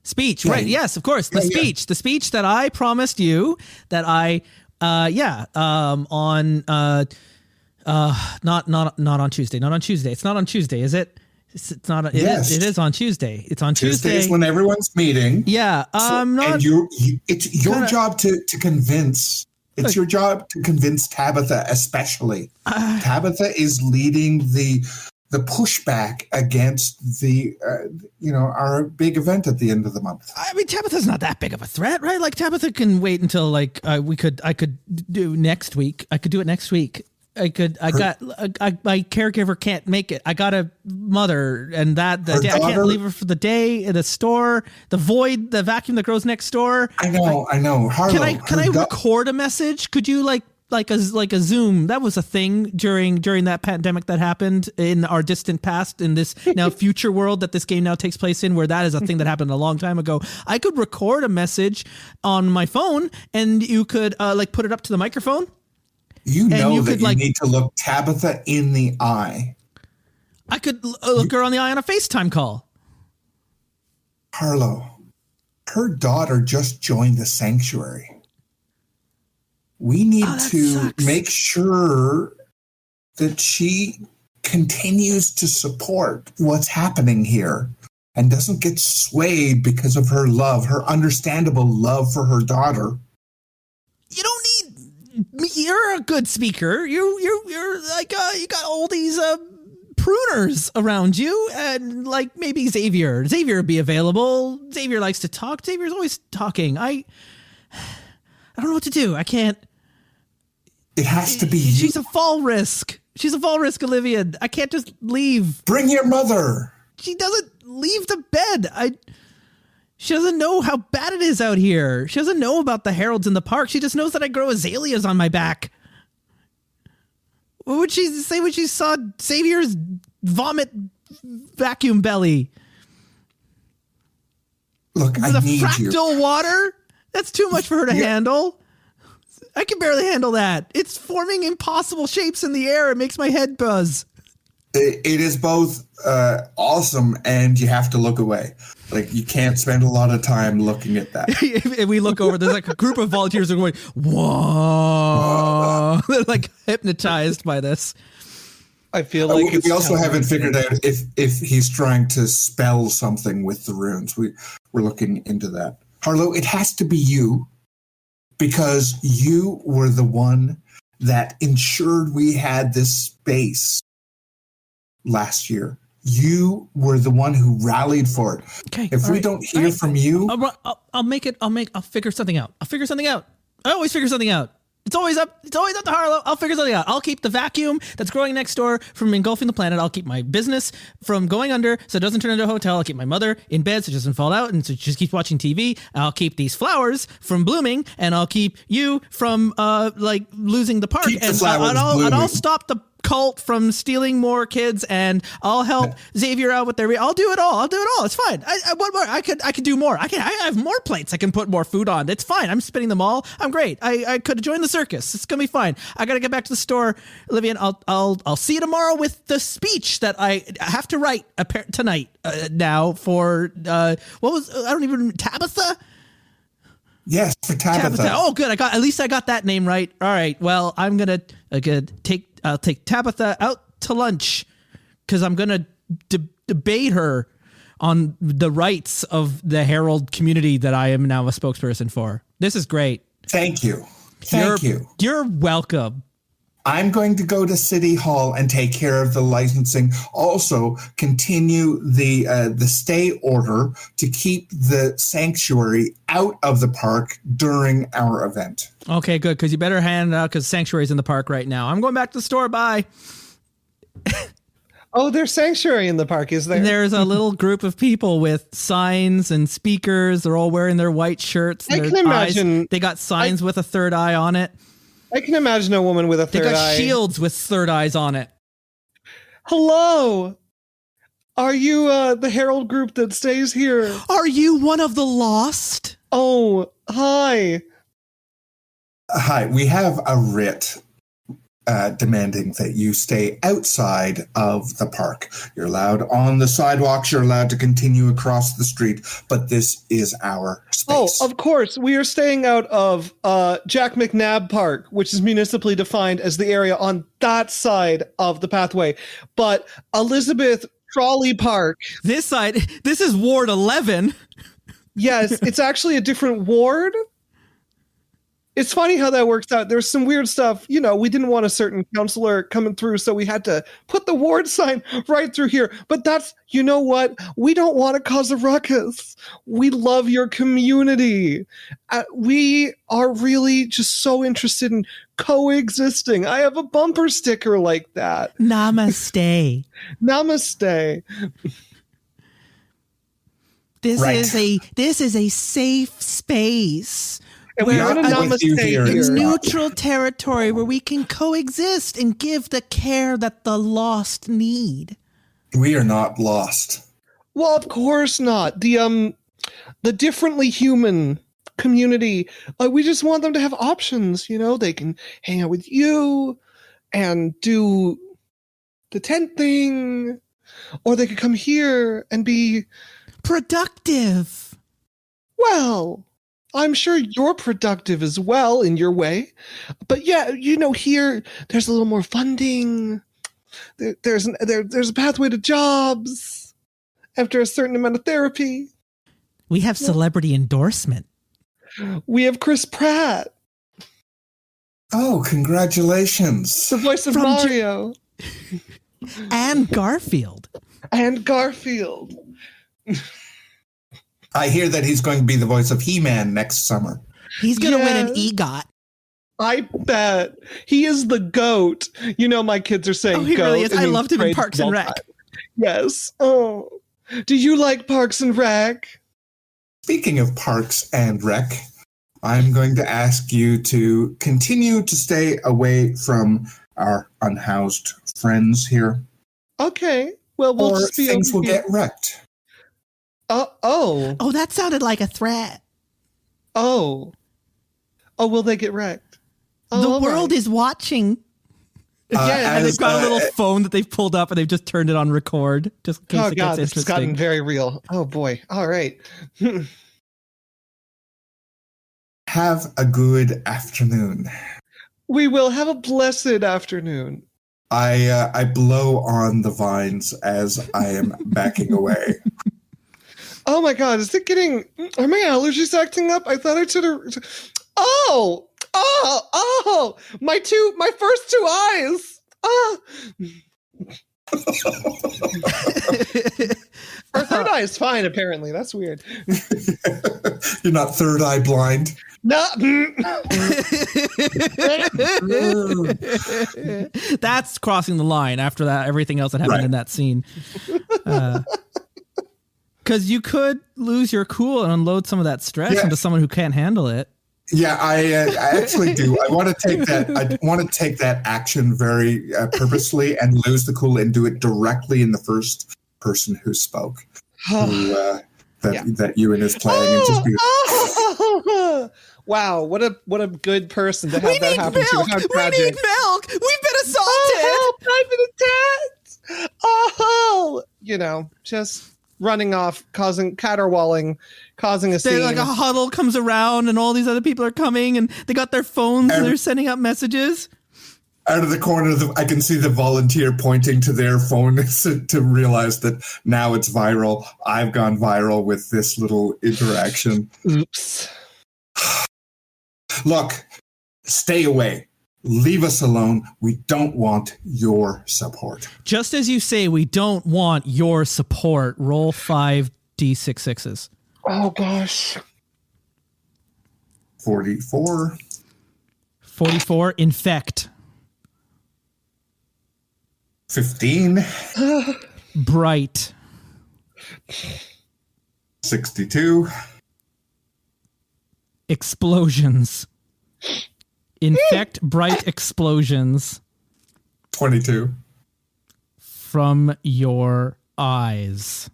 Speech, right? Yes, of course. The speech that I promised you that I, on, not on Tuesday. Not on Tuesday. It's not on Tuesday, is it? It's not. It is on Tuesday. It's on Tuesday. Tuesday is when everyone's meeting. Yeah. And it's your job to convince. It's your job to convince Tabitha, especially. Tabitha is leading the pushback against the our big event at the end of the month. I mean, Tabitha's not that big of a threat, right? Like Tabitha can wait until I could do next week. I could do it next week. My caregiver can't make it. I got a mother, and I can't leave her for the day in the store. The vacuum that grows next door. I know. Harlow, can I record a message? Could you like a Zoom? That was a thing during that pandemic that happened in our distant past, in this now future world that this game now takes place in, where that is a thing that happened a long time ago. I could record a message on my phone, and you could put it up to the microphone. You need to look Tabitha in the eye. I could look her on the eye on a FaceTime call. Harlow, her daughter just joined the sanctuary. We need to sucks. make sure that she continues to support what's happening here and doesn't get swayed because of her love, her understandable love for her daughter. You don't need me. You're a good speaker. You're like you got all these pruners around you, and like maybe Xavier would be available. Xavier likes to talk. Xavier's always talking. I don't know what to do. I can't. It has to be She's you. a fall risk. She's a fall risk, Olivian. I can't just leave. Bring your mother. She doesn't leave the bed. She doesn't know how bad it is out here. She doesn't know about the heralds in the park. She just knows that I grow azaleas on my back. What would she say when she saw Xavier's vomit vacuum belly? Look, I need you. Fractal water? That's too much for her to handle. I can barely handle that. It's forming impossible shapes in the air. It makes my head buzz. It is both awesome, and you have to look away. Like, you can't spend a lot of time looking at that. If we look over, there's like a group of volunteers who are going, whoa. They're like hypnotized by this. I feel like we also haven't figured out if he's trying to spell something with the runes. We're looking into that. Harlow, it has to be you, because you were the one that ensured we had this space last year. You were the one who rallied for it. Okay. If we don't hear from you, I'll figure something out. I always figure something out. It's always up to Harlow. I'll figure something out. I'll keep the vacuum that's growing next door from engulfing the planet. I'll keep my business from going under so it doesn't turn into a hotel. I'll keep my mother in bed so it doesn't fall out and so she just keeps watching TV. I'll keep these flowers from blooming, and I'll keep you from like losing the park. Keep the And flowers I'll blooming. stop the cult from stealing more kids, and I'll help Xavier out with I'll do it all. It's fine. What more? I could do more. I have more plates. I can put more food on. It's fine. I'm spinning them all. I'm great. I could join the circus. It's gonna be fine. I gotta get back to the store, Olivian. I'll see you tomorrow with the speech that I have to write tonight. Now for Tabitha. yes, for Tabitha. Oh, good. I got that name right. All right. Well, I'm gonna I'll take Tabitha out to lunch because I'm gonna debate her on the rights of the Herald community that I am now a spokesperson for. This is great. Thank you. You're welcome. I'm going to go to City Hall and take care of the licensing. Also, continue the stay order to keep the sanctuary out of the park during our event. Okay, good, because you better hand it out because Sanctuary's in the park right now. I'm going back to the store. Bye. Oh, there's sanctuary in the park, is there? And there's a little group of people with signs and speakers. They're all wearing their white shirts. I can imagine. They got signs with a third eye on it. I can imagine a woman with a third eye. They got shields with third eyes on it. Hello. Are you the Herald group that stays here? Are you one of the lost? Oh, hi. Hi, we have a writ demanding that you stay outside of the park. You're allowed on the sidewalks, you're allowed to continue across the street, but this is our space. Oh, of course. We are staying out of Jack McNabb Park, which is municipally defined as the area on that side of the pathway. But Elizabeth Trolley Park. This side, this is Ward 11. Yes, it's actually a different ward. It's funny how that works out. There's some weird stuff. You know, we didn't want a certain counselor coming through, so we had to put the ward sign right through here. But that's, you know what? We don't want to cause a ruckus. We love your community. We are really just so interested in coexisting. I have a bumper sticker like that. Namaste. Namaste. This is a safe space. And we're in a namaste here. Neutral territory where we can coexist and give the care that the lost need. We are not lost. Well, of course not. The differently human community, we just want them to have options. You know, they can hang out with you and do the tent thing. Or they could come here and be productive. Well, I'm sure you're productive as well in your way. But yeah, here there's a little more funding. There's a pathway to jobs after a certain amount of therapy. We have celebrity endorsement. We have Chris Pratt. Oh, congratulations. The voice of Mario. And Garfield. And Garfield. I hear that he's going to be the voice of He-Man next summer. He's going to win an EGOT. I bet. He is the GOAT. My kids are saying he GOAT. Really is. I loved him in Parks and Rec. Yes. Oh. Do you like Parks and Rec? Speaking of Parks and Rec, I'm going to ask you to continue to stay away from our unhoused friends here. Okay. Well, we'll just be things will get wrecked. Oh, that sounded like a threat. Oh, will they get wrecked? The world is watching. And they've got a little phone that they've pulled up and they've just turned it on record just in case it gets interesting. It's gotten very real. Oh boy. All right. Have a good afternoon. We will have a blessed afternoon. I blow on the vines as I am backing away. Oh my God! Are my allergies acting up? I thought I should have. Oh! My first two eyes. Our third eye is fine. Apparently, that's weird. You're not third eye blind. No. That's crossing the line. After that, everything else that happened in that scene. Because you could lose your cool and unload some of that stress into someone who can't handle it. Yeah, I actually do. I want to take that. I want to take that action very purposely and lose the cool and do it directly in the first person who spoke. That Euan is playing and just be. Wow, what a good person to have that happen to. How tragic. We need milk. We've been assaulted. I've been attacked. Just running off, caterwauling, causing a scene. Like a huddle comes around and all these other people are coming and they got their phones and they're sending out messages. Out of the corner, I can see the volunteer pointing to their phone to realize that now it's viral. I've gone viral with this little interaction. Oops. Look, stay away. Leave us alone. We don't want your support. Just as you say, we don't want your support. Roll 5d6s. Oh, gosh. 44. 44, infect. 15. Bright. 62. Explosions. Infect bright explosions. 22. From your eyes.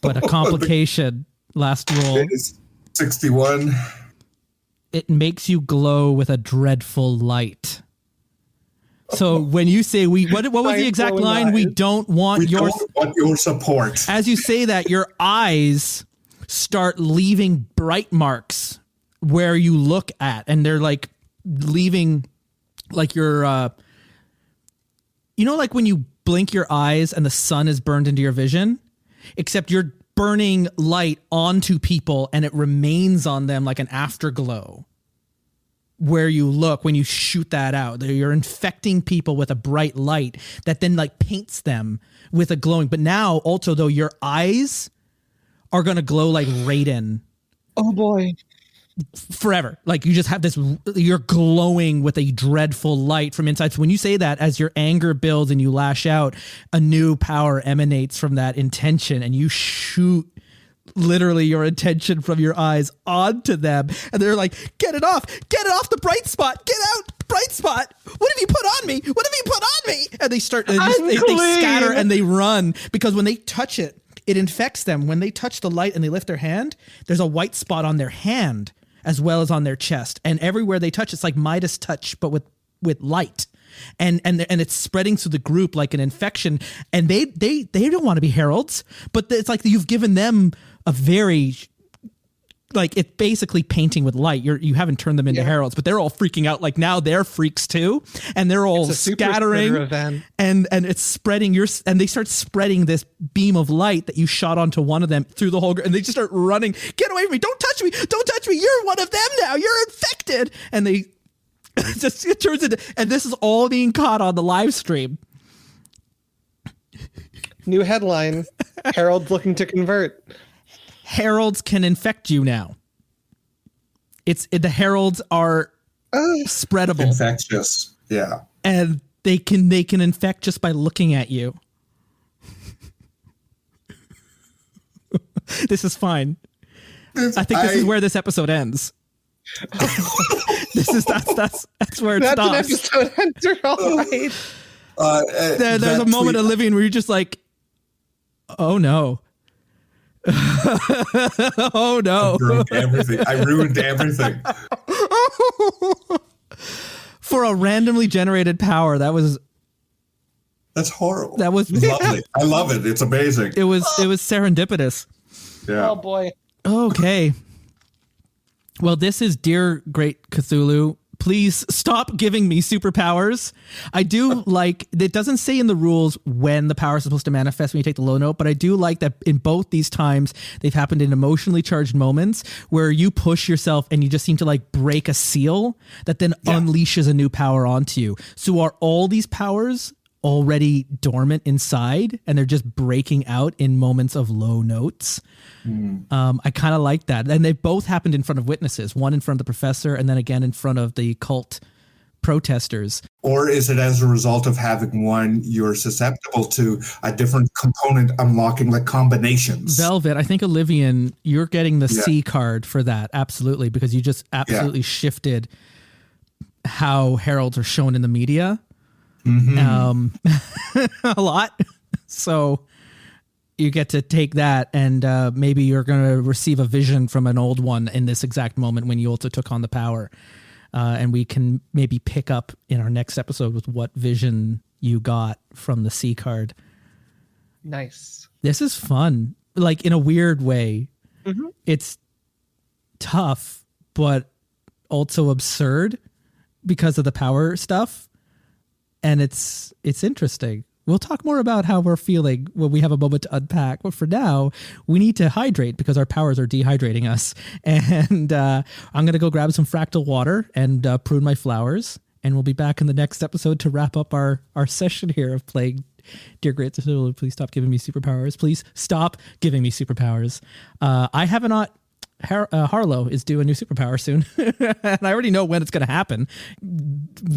But a complication. Last roll. It is 61. It makes you glow with a dreadful light. So when you say what was the exact line? We don't want your support. As you say that, your eyes start leaving bright marks where you look at, and they're like leaving like your like when you blink your eyes and the sun is burned into your vision, except you're burning light onto people and it remains on them like an afterglow. Where you look when you shoot that out, you're infecting people with a bright light that then like paints them with a glowing. But now also though, your eyes are going to glow like Raiden. Oh boy. Forever. Like you just have this, you're glowing with a dreadful light from inside. So when you say that, as your anger builds and you lash out, a new power emanates from that intention and you shoot literally your attention from your eyes onto them. And they're like, get it off the bright spot, get out, bright spot. What have you put on me? What have you put on me? And they start, they scatter and they run because when they touch it, it infects them. When they touch the light and they lift their hand, there's a white spot on their hand as well as on their chest. And everywhere they touch, it's like Midas touch, but with light. and it's spreading through the group like an infection, and they don't want to be heralds, but it's like you've given them a very, like, it's basically painting with light. You haven't turned them into heralds, but they're all freaking out. Like now they're freaks too, and they're all scattering, and it's spreading. And they start spreading this beam of light that you shot onto one of them through the whole. And they just start running. Get away from me! Don't touch me! Don't touch me! You're one of them now. You're infected. And they it turns into. And this is all being caught on the live stream. New headline: Herald's looking to convert. Heralds can infect you now. The heralds are spreadable, infectious, yeah, and they can infect just by looking at you. This is fine. I think this is where this episode ends. That's where it stops. An episode ends. All right. There's a moment, Olivian, where you're just like, "Oh no." Oh no. I ruined everything. For a randomly generated power, that's horrible. That was lovely. I love it. It's amazing. It was serendipitous. Yeah. Oh boy. Okay. Well, this is Dear Great Cthulhu. Please stop giving me superpowers. I do like, it doesn't say in the rules when the power is supposed to manifest when you take the low note, but I do like that in both these times, they've happened in emotionally charged moments where you push yourself and you just seem to like break a seal that then unleashes a new power onto you. So are all these powers already dormant inside and they're just breaking out in moments of low notes? I kind of like that. And they both happened in front of witnesses, one in front of the professor and then again in front of the cult protesters. Or is it as a result of having one, you're susceptible to a different component unlocking, like combinations? Velvet, I think Olivian, you're getting the C card for that. Absolutely. Because you just absolutely shifted how heralds are shown in the media. A lot. So you get to take that and maybe you're going to receive a vision from an old one in this exact moment when you also took on the power. And we can maybe pick up in our next episode with what vision you got from the C card. Nice. This is fun. Like in a weird way. It's tough, but also absurd because of the power stuff. And it's interesting. We'll talk more about how we're feeling when we have a moment to unpack. But for now, we need to hydrate because our powers are dehydrating us. And I'm going to go grab some fractal water and prune my flowers. And we'll be back in the next episode to wrap up our session here of playing Dear Great Cthulhu. Please stop giving me superpowers. Please stop giving me superpowers. I have not... Harlow is due a new superpower soon. And I already know when it's going to happen.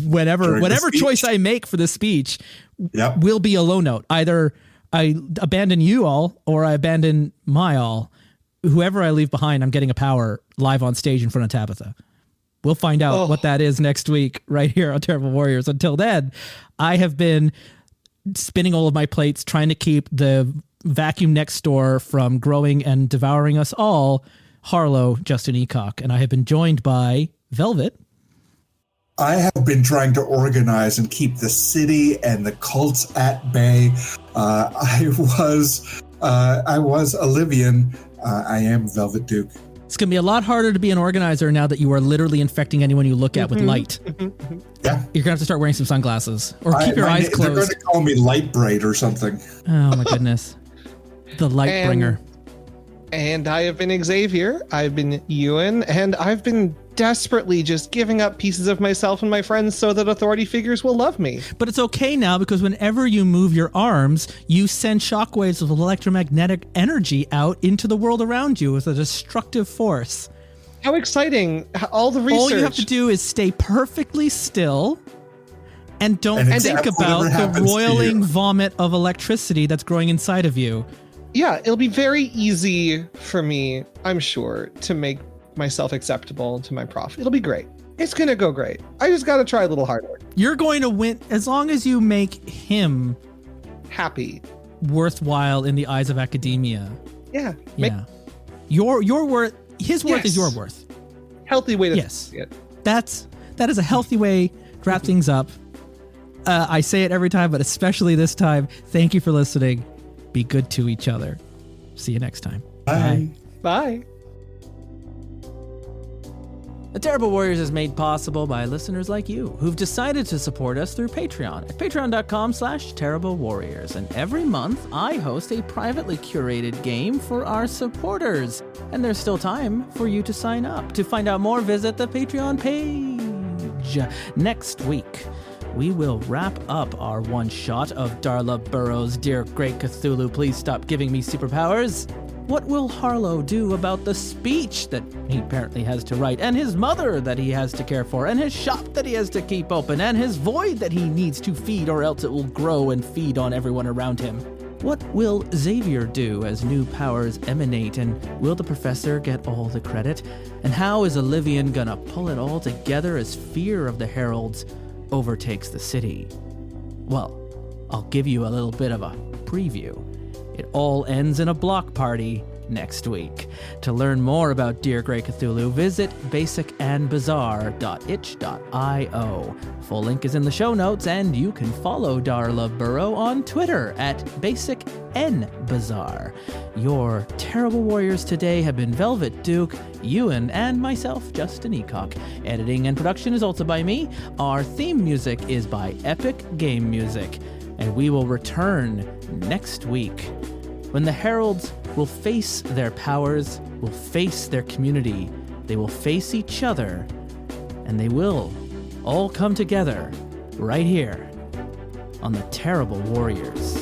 Whatever choice I make for this speech will be a low note. Either I abandon you all or I abandon my all. Whoever I leave behind, I'm getting a power live on stage in front of Tabitha. We'll find out what that is next week right here on Terrible Warriors. Until then, I have been spinning all of my plates, trying to keep the vacuum next door from growing and devouring us all. Harlow, Justin Ecock, and I have been joined by Velvet. I have been trying to organize and keep the city and the cults at bay. I was Olivian. I am Velvet Duke. It's going to be a lot harder to be an organizer now that you are literally infecting anyone you look at with light. Yeah. You're going to have to start wearing some sunglasses or keep your eyes closed. They're going to call me Light Bright or something. Oh my goodness. The light bringer. And I have been Xavier, I've been Euan, and I've been desperately just giving up pieces of myself and my friends so that authority figures will love me. But it's okay now because whenever you move your arms, you send shockwaves of electromagnetic energy out into the world around you as a destructive force. How exciting. All the research. All you have to do is stay perfectly still and don't think about the roiling vomit of electricity that's growing inside of you. Yeah, it'll be very easy for me, I'm sure, to make myself acceptable to my prof. It'll be great. It's going to go great. I just got to try a little harder. You're going to win as long as you make happy, worthwhile in the eyes of academia. Yeah. Your worth, his worth is your worth. Healthy way to see it. That is a healthy way to wrap things up. I say it every time, but especially this time. Thank you for listening. Be good to each other. See you next time. Bye. Bye. The Terrible Warriors is made possible by listeners like you who've decided to support us through Patreon at patreon.com/Terrible Warriors. And every month, I host a privately curated game for our supporters. And there's still time for you to sign up. To find out more, visit the Patreon page. Next week, we will wrap up our one-shot of Darla Burrow's Dear Great Cthulhu, Please Stop Giving Me Superpowers. What will Harlow do about the speech that he apparently has to write, and his mother that he has to care for, and his shop that he has to keep open, and his void that he needs to feed, or else it will grow and feed on everyone around him? What will Xavier do as new powers emanate, and will the professor get all the credit? And how is Olivian gonna pull it all together as fear of the Heralds overtakes the city? Well, I'll give you a little bit of a preview. It all ends in a block party next week. To learn more about Dear Grey Cthulhu, visit basicandbizarre.itch.io. Full link is in the show notes, and you can follow Darla Burrow on Twitter at basicnbizarre. Your Terrible Warriors today have been Velvet Duke, Euan, and myself, Justin Ecock. Editing and production is also by me. Our theme music is by Epic Game Music. And we will return next week when the Heralds will face their powers, will face their community, they will face each other, and they will all come together right here on the Terrible Warriors.